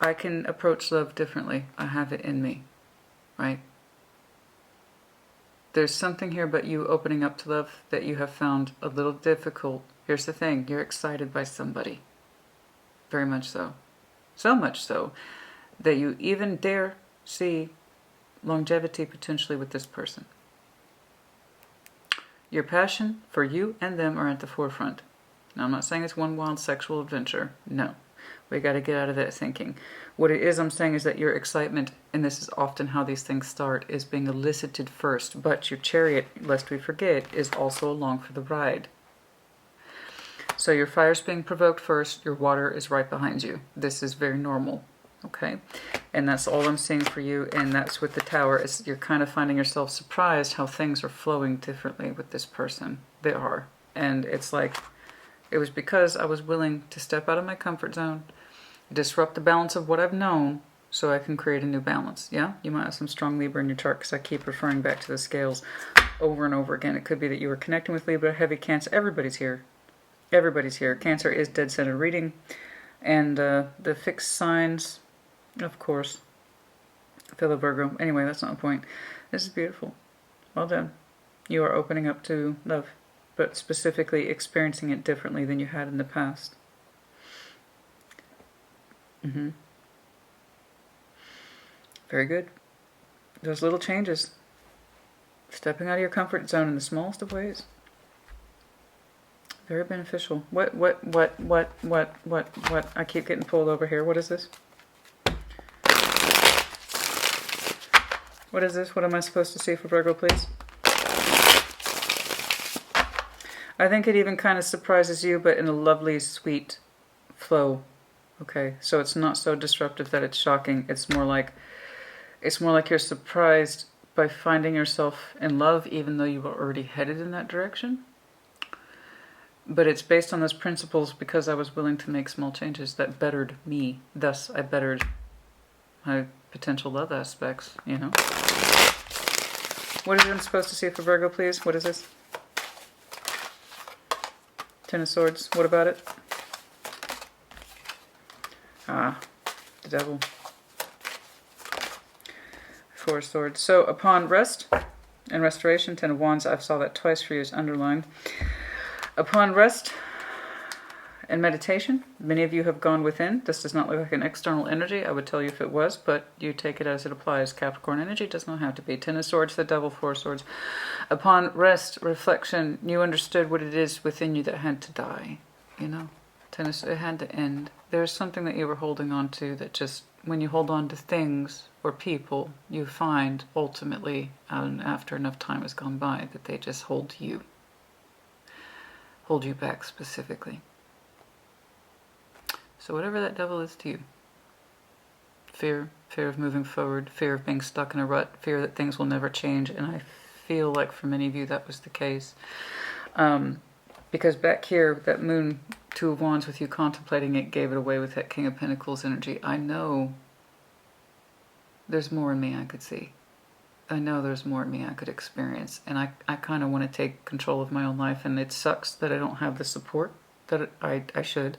I can approach love differently. I have it in me, right? There's something here about you opening up to love that you have found a little difficult. Here's the thing. You're excited by somebody. Very much so. So much so that you even dare see longevity potentially with this person. Your passion for you and them are at the forefront. Now, I'm not saying it's one wild sexual adventure. No. We got to get out of that thinking. What it is I'm saying is that your excitement, and this is often how these things start, is being elicited first. But your chariot, lest we forget, is also along for the ride. So your fire's being provoked first. Your water is right behind you. This is very normal. Okay? And that's all I'm seeing for you. And that's with the Tower. Is you're kind of finding yourself surprised how things are flowing differently with this person. They are. And it's like... It was because I was willing to step out of my comfort zone, disrupt the balance of what I've known, so I can create a new balance. Yeah? You might have some strong Libra in your chart, because I keep referring back to the scales over and over again. It could be that you were connecting with Libra, heavy Cancer. Everybody's here. Everybody's here. Cancer is dead center reading. And the fixed signs, of course. Fellow Virgo. Anyway, that's not the point. This is beautiful. Well done. You are opening up to love, but specifically experiencing it differently than you had in the past. Very good. Those little changes. Stepping out of your comfort zone in the smallest of ways. Very beneficial. What? I keep getting pulled over here. What is this? What is this? What am I supposed to see for Virgo, please? I think it even kind of surprises you, but in a lovely, sweet flow. Okay, so it's not so disruptive that it's shocking. It's more like you're surprised by finding yourself in love, even though you were already headed in that direction. But it's based on those principles because I was willing to make small changes that bettered me. Thus, I bettered my potential love aspects, you know. What are you supposed to see for Virgo, please? What is this? Ten of Swords. What about it? Ah, the Devil. Four of Swords. So upon rest and restoration, Ten of Wands, I saw that twice for you as underlined. Upon rest and meditation, many of you have gone within. This does not look like an external energy. I would tell you if it was, but you take it as it applies. Capricorn energy does not have to be. Ten of Swords, the Devil, Four of Swords. Upon rest, reflection, you understood what it is within you that had to die. You know, it had to end. There's something that you were holding on to that just, when you hold on to things or people, you find ultimately, after enough time has gone by, that they just hold you back specifically. So whatever that devil is to you, fear of moving forward, fear of being stuck in a rut, fear that things will never change, and I feel like for many of you that was the case. Because back here, that moon, Two of Wands with you contemplating it, gave it away with that King of Pentacles energy. I know there's more in me I could see. I know there's more in me I could experience. And I kind of want to take control of my own life. And it sucks that I don't have the support that I should.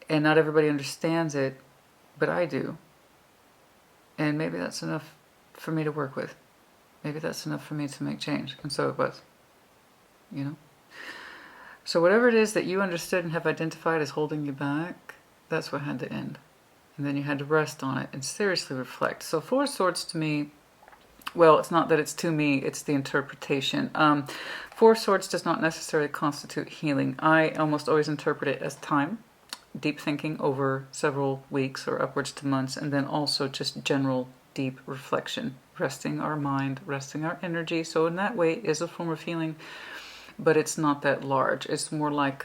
And not everybody understands it, but I do. And maybe that's enough for me to work with. Maybe that's enough for me to make change. And so it was. You know? So whatever it is that you understood and have identified as holding you back, that's what had to end. And then you had to rest on it and seriously reflect. So Four of Swords to me, well, it's not that it's to me, it's the interpretation. Four of Swords does not necessarily constitute healing. I almost always interpret it as time, deep thinking over several weeks or upwards to months, and then also just general deep reflection, resting our mind, resting our energy. So in that way, it is a form of healing, but it's not that large. It's more like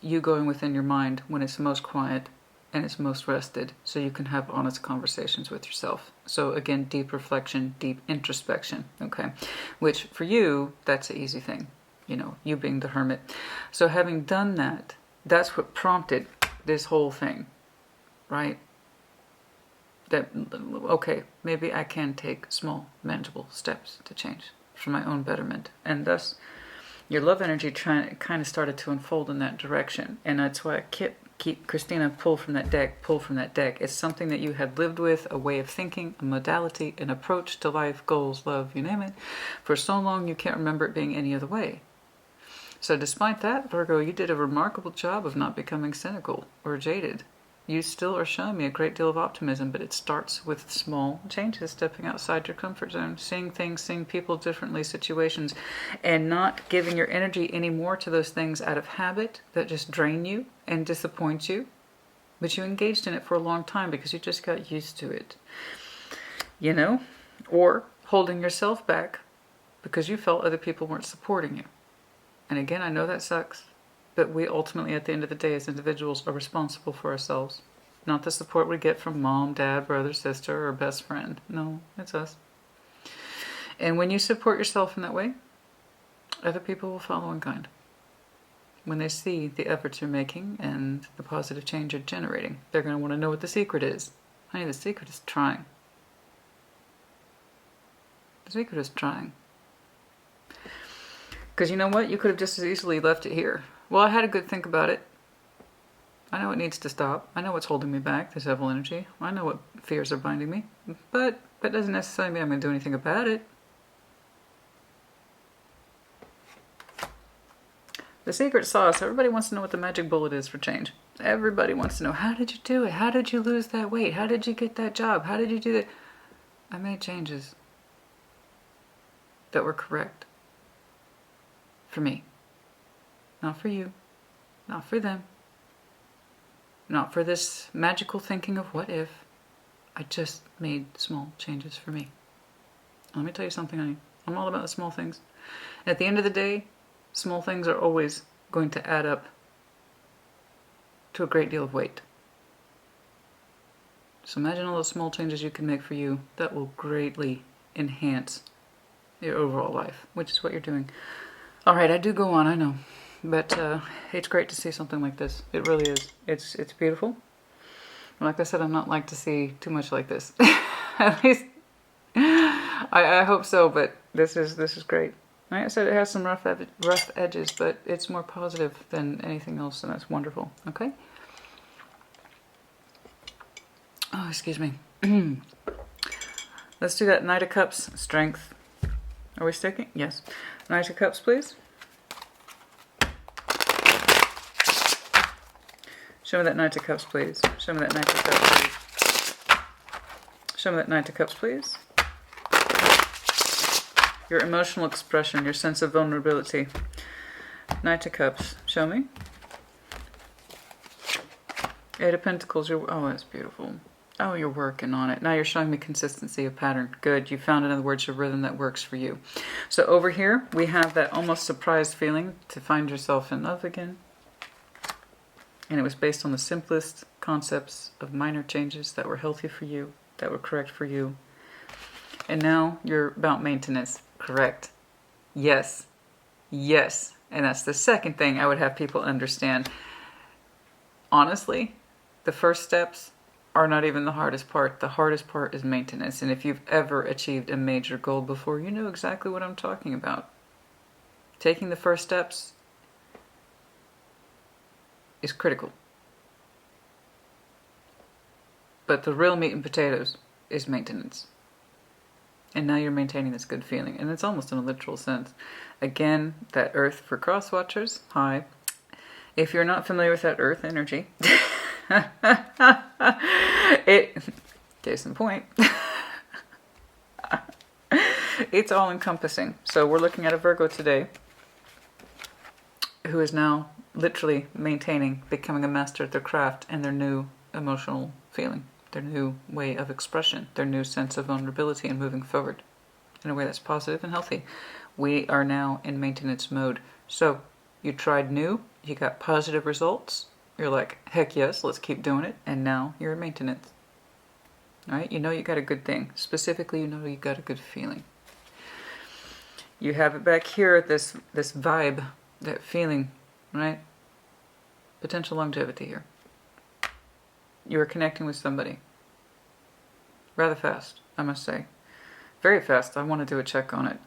you going within your mind when it's most quiet and it's most rested, so you can have honest conversations with yourself. So again, deep reflection, deep introspection, okay? Which for you, that's an easy thing. you know, you being the hermit. So having done that, that's what prompted this whole thing, right? That, okay, maybe I can take small, manageable steps to change for my own betterment. And thus, your love energy kind of started to unfold in that direction. And that's why I keep Christina, pull from that deck, pull from that deck. It's something that you had lived with, a way of thinking, a modality, an approach to life, goals, love, you name it. For so long, you can't remember it being any other way. So despite that, Virgo, you did a remarkable job of not becoming cynical or jaded. You still are showing me a great deal of optimism, but it starts with small changes, stepping outside your comfort zone, seeing things, seeing people differently, situations, and not giving your energy anymore to those things out of habit that just drain you and disappoint you. But you engaged in it for a long time because you just got used to it, you know, or holding yourself back because you felt other people weren't supporting you. And again, I know that sucks. But we ultimately, at the end of the day, as individuals, are responsible for ourselves. Not the support we get from mom, dad, brother, sister, or best friend. No, it's us. And when you support yourself in that way, other people will follow in kind. When they see the efforts you're making and the positive change you're generating, they're going to want to know what the secret is. Honey, the secret is trying. The secret is trying. Because you know what? You could have just as easily left it here. Well, I had a good think about it. I know it needs to stop. I know what's holding me back, this evil energy. I know what fears are binding me. But that doesn't necessarily mean I'm going to do anything about it. The secret sauce. Everybody wants to know what the magic bullet is for change. Everybody wants to know, how did you do it? How did you lose that weight? How did you get that job? How did you do that? I made changes that were correct for me. Not for you, not for them, not for this magical thinking of what if. I just made small changes for me. Let me tell you something, honey. I'm all about the small things. At the end of the day, small things are always going to add up to a great deal of weight. So imagine all those small changes you can make for you that will greatly enhance your overall life, which is what you're doing. All right, I do go on, I know. But it's great to see something like this. It really is. It's beautiful. Like I said, I'm not like to see too much like this. At least I hope so. But this is great. Like I said, it has some rough edges, but it's more positive than anything else, and that's wonderful. Okay. Oh, excuse me. Let's do that. Knight of Cups, Strength. Are we sticking? Yes. Knight of Cups, please. Show me that Knight of Cups, please. Show me that Knight of Cups, please. Show me that Knight of Cups, please. Your emotional expression, your sense of vulnerability. Knight of Cups, show me. Eight of Pentacles, oh, that's beautiful. Oh, you're working on it. Now you're showing me consistency of pattern. Good. You found, in other words, a rhythm that works for you. So over here, we have that almost surprised feeling to find yourself in love again. And it was based on the simplest concepts of minor changes that were healthy for you, that were correct for you. And now you're about maintenance. Correct. Yes. Yes. And that's the second thing I would have people understand. Honestly, the first steps are not even the hardest part. The hardest part is maintenance. And if you've ever achieved a major goal before, you know exactly what I'm talking about. Taking the first steps is critical. But the real meat and potatoes is maintenance. And now you're maintaining this good feeling. And it's almost in a literal sense. Again, that earth for cross watchers. Hi. If you're not familiar with that earth energy, case in point, it's all encompassing. So we're looking at a Virgo today who is now literally maintaining, becoming a master at their craft and their new emotional feeling, their new way of expression, their new sense of vulnerability and moving forward in a way that's positive and healthy. We are now in maintenance mode. So you tried new, you got positive results. You're like, heck yes, let's keep doing it. And now you're in maintenance. All right? You know you got a good thing. Specifically, you know you got a good feeling. You have it back here, this vibe, that feeling, right? Potential longevity here. You are connecting with somebody. Rather fast, I must say. Very fast. I want to do a check on it.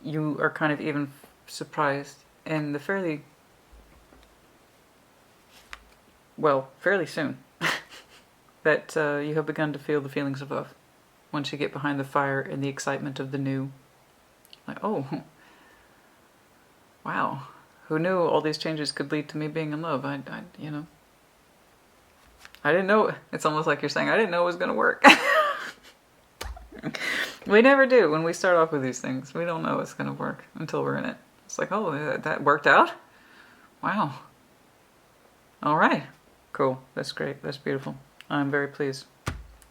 You are kind of even surprised in the fairly soon that you have begun to feel the feelings of love. Once you get behind the fire and the excitement of the new. Like, oh, wow. Who knew all these changes could lead to me being in love? I didn't know. It's almost like you're saying, I didn't know it was going to work. We never do when we start off with these things. We don't know it's going to work until we're in it. It's like, oh, that worked out? Wow. All right. Cool. That's great. That's beautiful. I'm very pleased.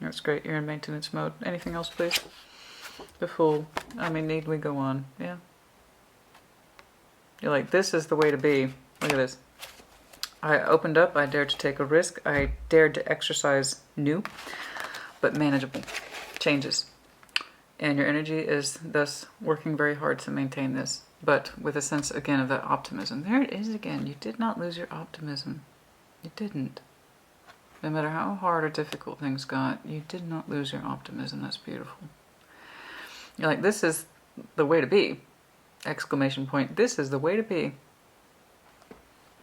That's great. You're in maintenance mode. Anything else, please? The Fool. I mean, need we go on? Yeah. You're like, this is the way to be. Look at this. I opened up. I dared to take a risk. I dared to exercise new, but manageable changes. And your energy is thus working very hard to maintain this, but with a sense, again, of that optimism. There it is again. You did not lose your optimism. You didn't. No matter how hard or difficult things got, you did not lose your optimism. That's beautiful. You're like, this is the way to be. Exclamation point. This is the way to be.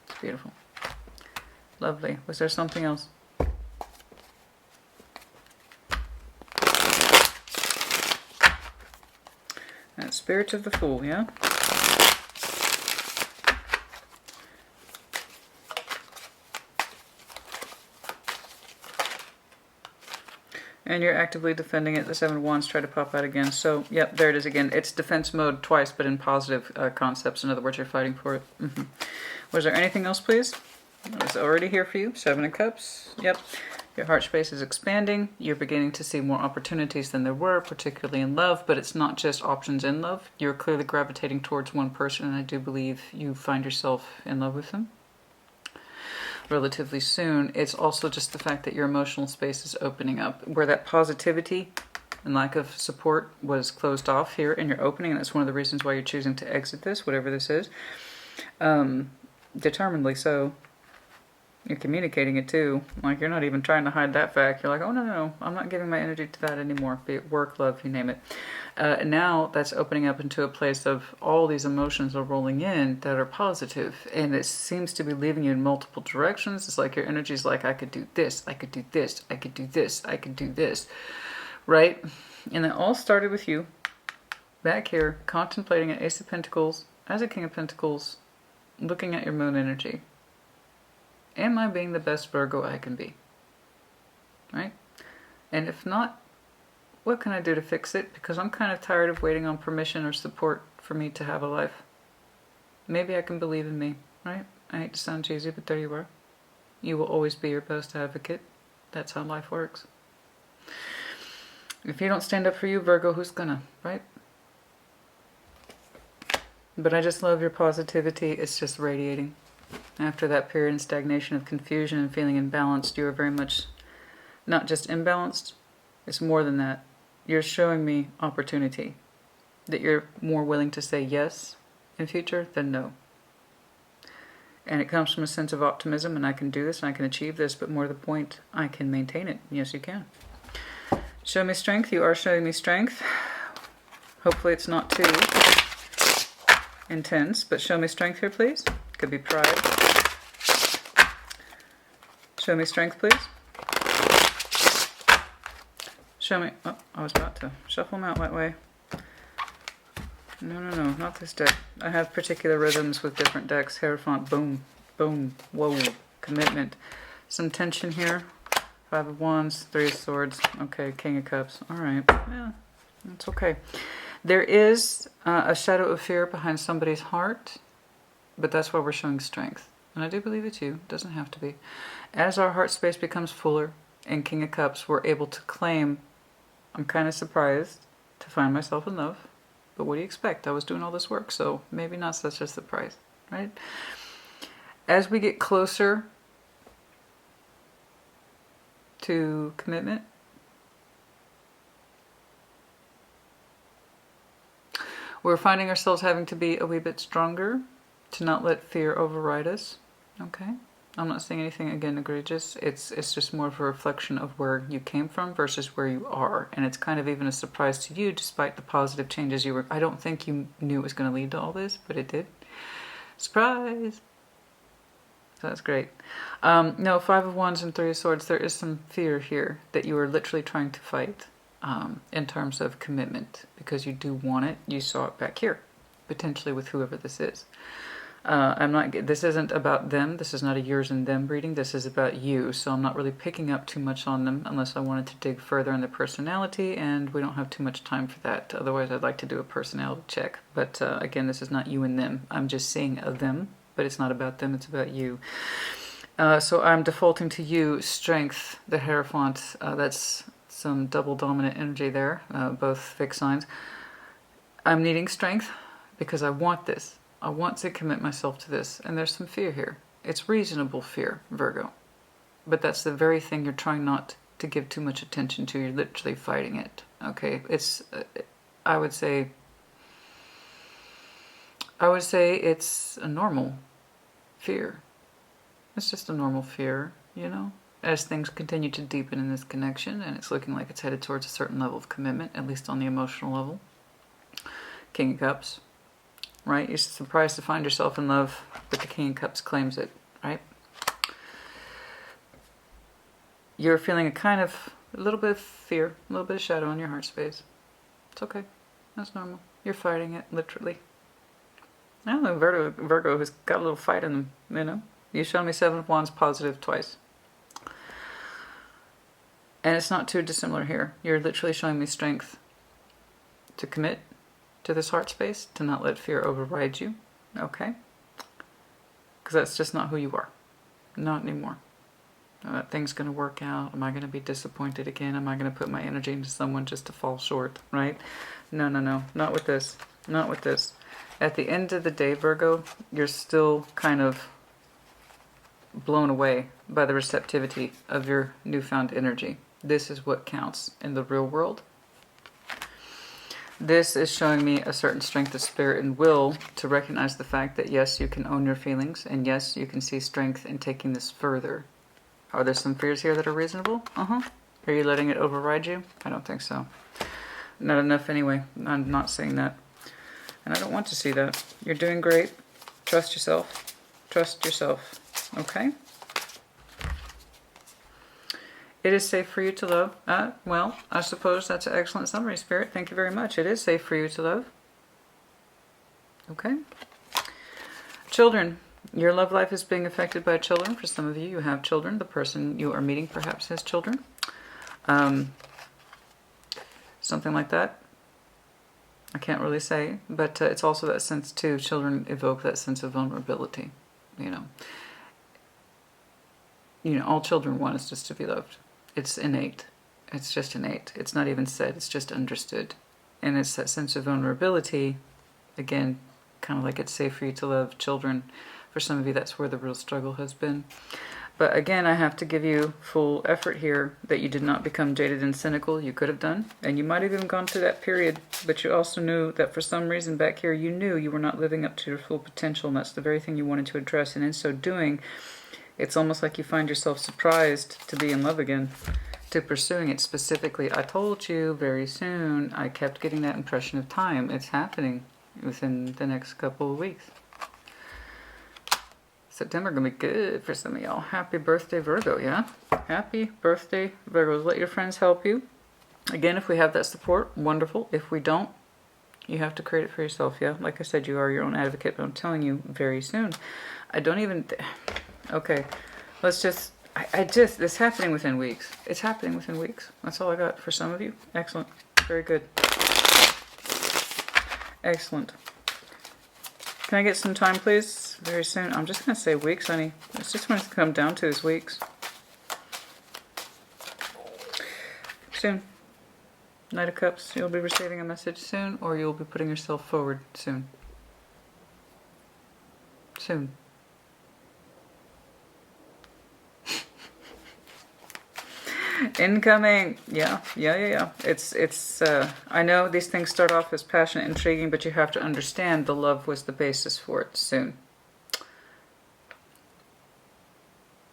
It's beautiful. Lovely. Was there something else? And Spirit of the Fool, yeah? And you're actively defending it. The Seven of Wands try to pop out again. So, yep, there it is again. It's defense mode twice, but in positive concepts. In other words, you're fighting for it. Was there anything else, please? It's already here for you. Seven of Cups. Yep. Your heart space is expanding. You're beginning to see more opportunities than there were, particularly in love. But it's not just options in love. You're clearly gravitating towards one person, and I do believe you find yourself in love with them relatively soon. It's also just the fact that your emotional space is opening up, where that positivity and lack of support was closed off here in your opening, and that's one of the reasons why you're choosing to exit this, whatever this is, determinedly so. You're communicating it too, like you're not even trying to hide that fact. You're like, oh no, I'm not giving my energy to that anymore, be it work, love, you name it. Now that's opening up into a place of all these emotions are rolling in that are positive, and it seems to be leaving you in multiple directions. It's like your energy's like, I could do this, I could do this, I could do this, I could do this, right? And it all started with you back here contemplating an Ace of Pentacles as a King of Pentacles, looking at your moon energy. Am I being the best Virgo I can be? Right? And if not, what can I do to fix it? Because I'm kind of tired of waiting on permission or support for me to have a life. Maybe I can believe in me, right? I hate to sound cheesy, but there you are. You will always be your best advocate. That's how life works. If you don't stand up for you, Virgo, who's gonna, right? But I just love your positivity. It's just radiating. After that period of stagnation of confusion and feeling imbalanced, you are very much not just imbalanced, it's more than that. You're showing me opportunity, that you're more willing to say yes in future than no. And it comes from a sense of optimism, and I can do this and I can achieve this, but more to the point, I can maintain it. Yes, you can. Show me strength. You are showing me strength. Hopefully it's not too intense, but show me strength here, please. Could be pride. Show me strength, please. Show me... Oh, I was about to shuffle them out that way. No, not this deck. I have particular rhythms with different decks. Hierophant, boom, boom, whoa, commitment. Some tension here. Five of Wands, Three of Swords. Okay, King of Cups. All right. Yeah, that's okay. There is a shadow of fear behind somebody's heart. But that's why we're showing strength. And I do believe it's you. It doesn't have to be. As our heart space becomes fuller in King of Cups, we're able to claim, I'm kind of surprised to find myself in love. But what do you expect? I was doing all this work, so maybe not such a surprise, right? As we get closer to commitment, We're finding ourselves having to be a wee bit stronger to not let fear override us. Okay? I'm not saying anything, again, egregious. It's just more of a reflection of where you came from versus where you are. And it's kind of even a surprise to you, despite the positive changes you were... I don't think you knew it was going to lead to all this, but it did. Surprise! So that's great. No, Five of Wands and Three of Swords, there is some fear here that you are literally trying to fight in terms of commitment. Because you do want it. You saw it back here. Potentially with whoever this is. This isn't about them. This is not a yours and them reading. This is about you. So I'm not really picking up too much on them unless I wanted to dig further in their personality, and we don't have too much time for that. Otherwise, I'd like to do a personality check. But again, this is not you and them. I'm just seeing a them, but it's not about them. It's about you. So I'm defaulting to you, Strength, the Hierophant. That's some double dominant energy there, both fixed signs. I'm needing strength because I want this. I want to commit myself to this, and there's some fear here. It's reasonable fear, Virgo. But that's the very thing you're trying not to give too much attention to. You're literally fighting it. Okay, it's, I would say it's a normal fear. It's just a normal fear, you know? As things continue to deepen in this connection, and it's looking like it's headed towards a certain level of commitment, at least on the emotional level. King of Cups. Right? You're surprised to find yourself in love, but the King of Cups claims it, right? You're feeling a little bit of fear, a little bit of shadow in your heart space. It's okay. That's normal. You're fighting it, literally. I don't know, Virgo has got a little fight in them, you know? You showed me Seven of Wands positive twice. And it's not too dissimilar here. You're literally showing me strength to commit to this heart space, to not let fear override you, okay? Because that's just not who you are. Not anymore. That thing's going to work out. Am I going to be disappointed again? Am I going to put my energy into someone just to fall short, right? No, no, no. Not with this. Not with this. At the end of the day, Virgo, you're still kind of blown away by the receptivity of your newfound energy. This is what counts in the real world. This is showing me a certain strength of spirit and will to recognize the fact that yes, you can own your feelings, and yes, you can see strength in taking this further. Are there some fears here that are reasonable? Are you letting it override you? I don't think so. Not enough anyway. I'm not saying that. And I don't want to see that. You're doing great. Trust yourself. Trust yourself. Okay? It is safe for you to love. Well, I suppose that's an excellent summary, Spirit. Thank you very much. It is safe for you to love. Okay. Children. Your love life is being affected by children. For some of you, you have children. The person you are meeting perhaps has children. Something like that. I can't really say. But it's also that sense, too. Children evoke that sense of vulnerability. You know, all children want is just to be loved. It's innate. It's just innate. It's not even said. It's just understood. And it's that sense of vulnerability. Again, kind of like it's safe for you to love children. For some of you, that's where the real struggle has been. But again, I have to give you full effort here that you did not become jaded and cynical. You could have done. And you might have even gone through that period. But you also knew that for some reason back here, you knew you were not living up to your full potential. And that's the very thing you wanted to address. And in so doing, it's almost like you find yourself surprised to be in love again, to pursuing it specifically. I told you very soon. I kept getting that impression of time. It's happening within the next couple of weeks. September going to be good for some of y'all. Happy birthday, Virgo, yeah? Happy birthday, Virgos. Let your friends help you. Again, if we have that support, wonderful. If we don't, you have to create it for yourself, yeah? Like I said, you are your own advocate, but I'm telling you very soon. I don't even... Okay, let's just... It's happening within weeks. It's happening within weeks. That's all I got for some of you. Excellent. Very good. Excellent. Can I get some time, please? Very soon. I'm just going to say weeks, honey. It's just when it's come down to is weeks. Soon. Knight of Cups. You'll be receiving a message soon, or you'll be putting yourself forward soon. Soon. Incoming. Yeah. It's I know these things start off as passionate, intriguing, but you have to understand the love was the basis for it soon.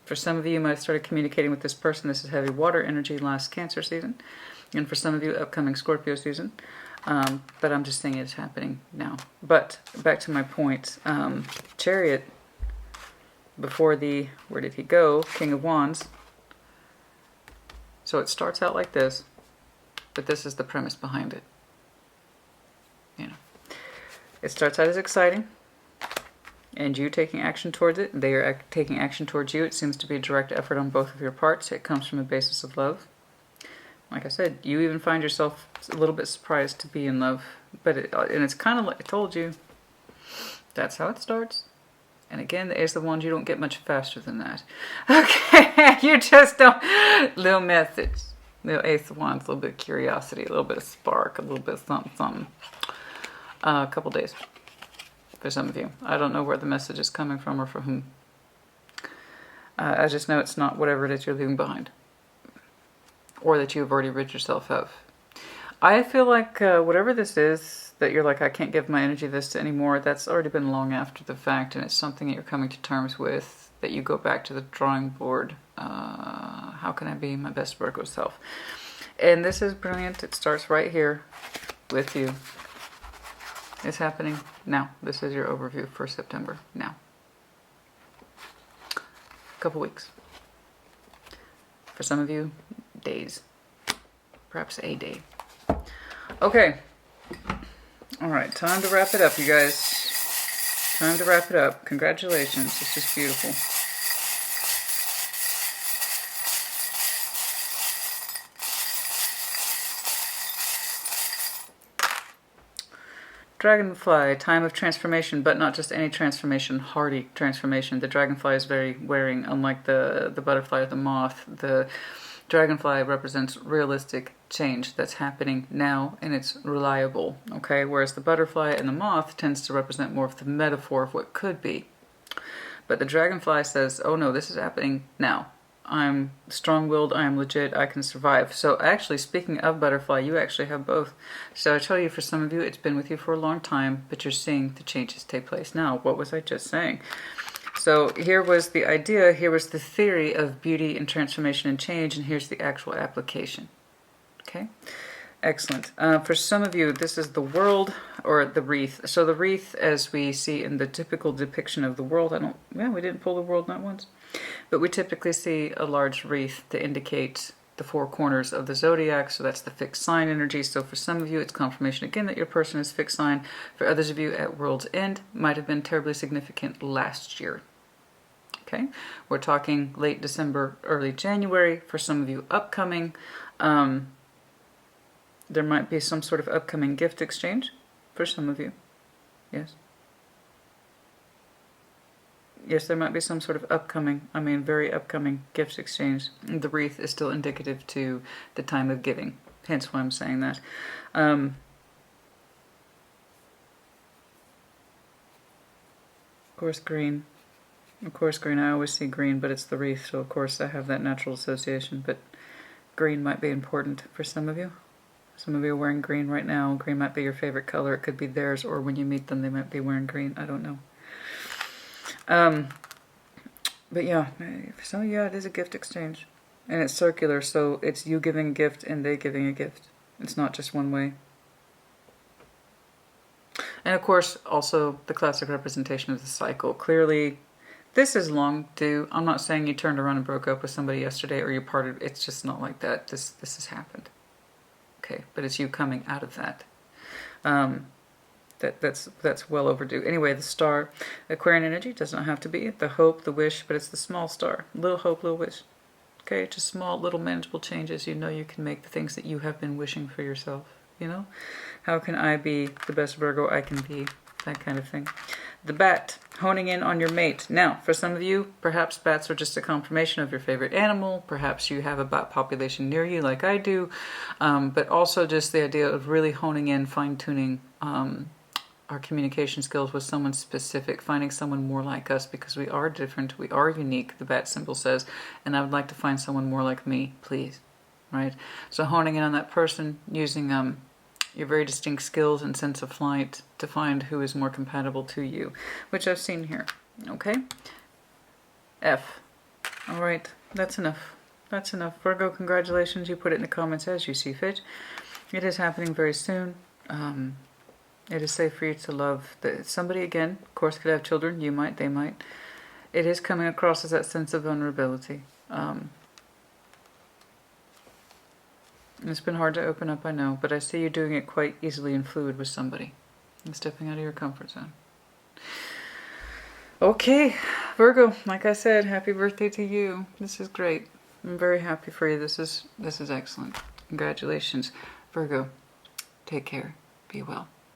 For some of you, you might have started communicating with this person. This is heavy water energy, last Cancer season. And for some of you, upcoming Scorpio season. But I'm just saying it's happening now. But back to my point. Chariot, before the, where did he go? King of Wands. So it starts out like this. But this is the premise behind it. You know, it starts out as exciting. And you taking action towards it. They are taking action towards you. It seems to be a direct effort on both of your parts. It comes from a basis of love. Like I said, you even find yourself a little bit surprised to be in love. But and it's kind of like I told you. That's how it starts. And again, the Ace of Wands, you don't get much faster than that. Okay, you just don't. Little message. Little Ace of Wands, a little bit of curiosity, a little bit of spark, a little bit of something. A couple days. For some of you. I don't know where the message is coming from or for whom. I just know it's not whatever it is you're leaving behind. Or that you've already rid yourself of. I feel like whatever this is, that you're like, I can't give my energy this anymore, that's already been long after the fact, and it's something that you're coming to terms with, that you go back to the drawing board. How can I be my best Virgo self? And this is brilliant. It starts right here with you. It's happening now. This is your overview for September now. A couple weeks. For some of you, days. Perhaps a day. Okay. All right, time to wrap it up, you guys. Time to wrap it up. Congratulations. It's just beautiful. Dragonfly, time of transformation, but not just any transformation, hardy transformation. The dragonfly is very wearing, unlike the butterfly or the moth. The dragonfly represents realistic change that's happening now, and it's reliable, okay? Whereas the butterfly and the moth tends to represent more of the metaphor of what could be. But the dragonfly says, oh no, this is happening now. I'm strong-willed, I am legit, I can survive. So actually, speaking of butterfly, you actually have both. So I tell you, for some of you, it's been with you for a long time, but you're seeing the changes take place now. What was I just saying? So here was the idea, here was the theory of beauty and transformation and change, and here's the actual application. Okay? Excellent. For some of you, this is the world or the wreath. So the wreath, as we see in the typical depiction of the world, we didn't pull the world not once. But we typically see a large wreath to indicate the four corners of the zodiac, so that's the fixed sign energy. So for some of you, it's confirmation again that your person is fixed sign. For others of you, at world's end, might have been terribly significant last year. Okay, we're talking late December, early January. For some of you, upcoming. There might be some sort of upcoming gift exchange for some of you. Yes. Yes, there might be some sort of upcoming, very upcoming gift exchange. The wreath is still indicative to the time of giving. Hence why I'm saying that. Of course, green. Of course, green. I always see green, but it's the wreath, so of course I have that natural association. But green might be important for some of you. Some of you are wearing green right now. Green might be your favorite color. It could be theirs, or when you meet them, they might be wearing green. I don't know. But yeah, for some of you, it is a gift exchange. And it's circular, so it's you giving a gift and they giving a gift. It's not just one way. And of course, also the classic representation of the cycle. Clearly, this is long due. I'm not saying you turned around and broke up with somebody yesterday or you parted. It's just not like that. This has happened. Okay, but it's you coming out of that. That's well overdue. Anyway, the star, Aquarian energy, does not have to be the hope, the wish, but it's the small star. Little hope, little wish. Okay, just small, little manageable changes. You know you can make the things that you have been wishing for yourself. You know? How can I be the best Virgo I can be? That kind of thing. The bat, honing in on your mate. Now, for some of you, perhaps bats are just a confirmation of your favorite animal. Perhaps you have a bat population near you like I do. But also just the idea of really honing in, fine-tuning our communication skills with someone specific, finding someone more like us because we are different, we are unique, the bat symbol says, and I would like to find someone more like me, please. right? So honing in on that person, using your very distinct skills and sense of flight to find who is more compatible to you, which I've seen here, okay? F. All right, that's enough. That's enough. Virgo, congratulations. You put it in the comments as you see fit. It is happening very soon. It is safe for you to love somebody again. Of course, could have children. You might, they might. It is coming across as that sense of vulnerability. It's been hard to open up, I know, but I see you doing it quite easily and fluid with somebody and stepping out of your comfort zone. Okay, Virgo, like I said, happy birthday to you. This is great. I'm very happy for you. This is excellent. Congratulations. Virgo, take care. Be well.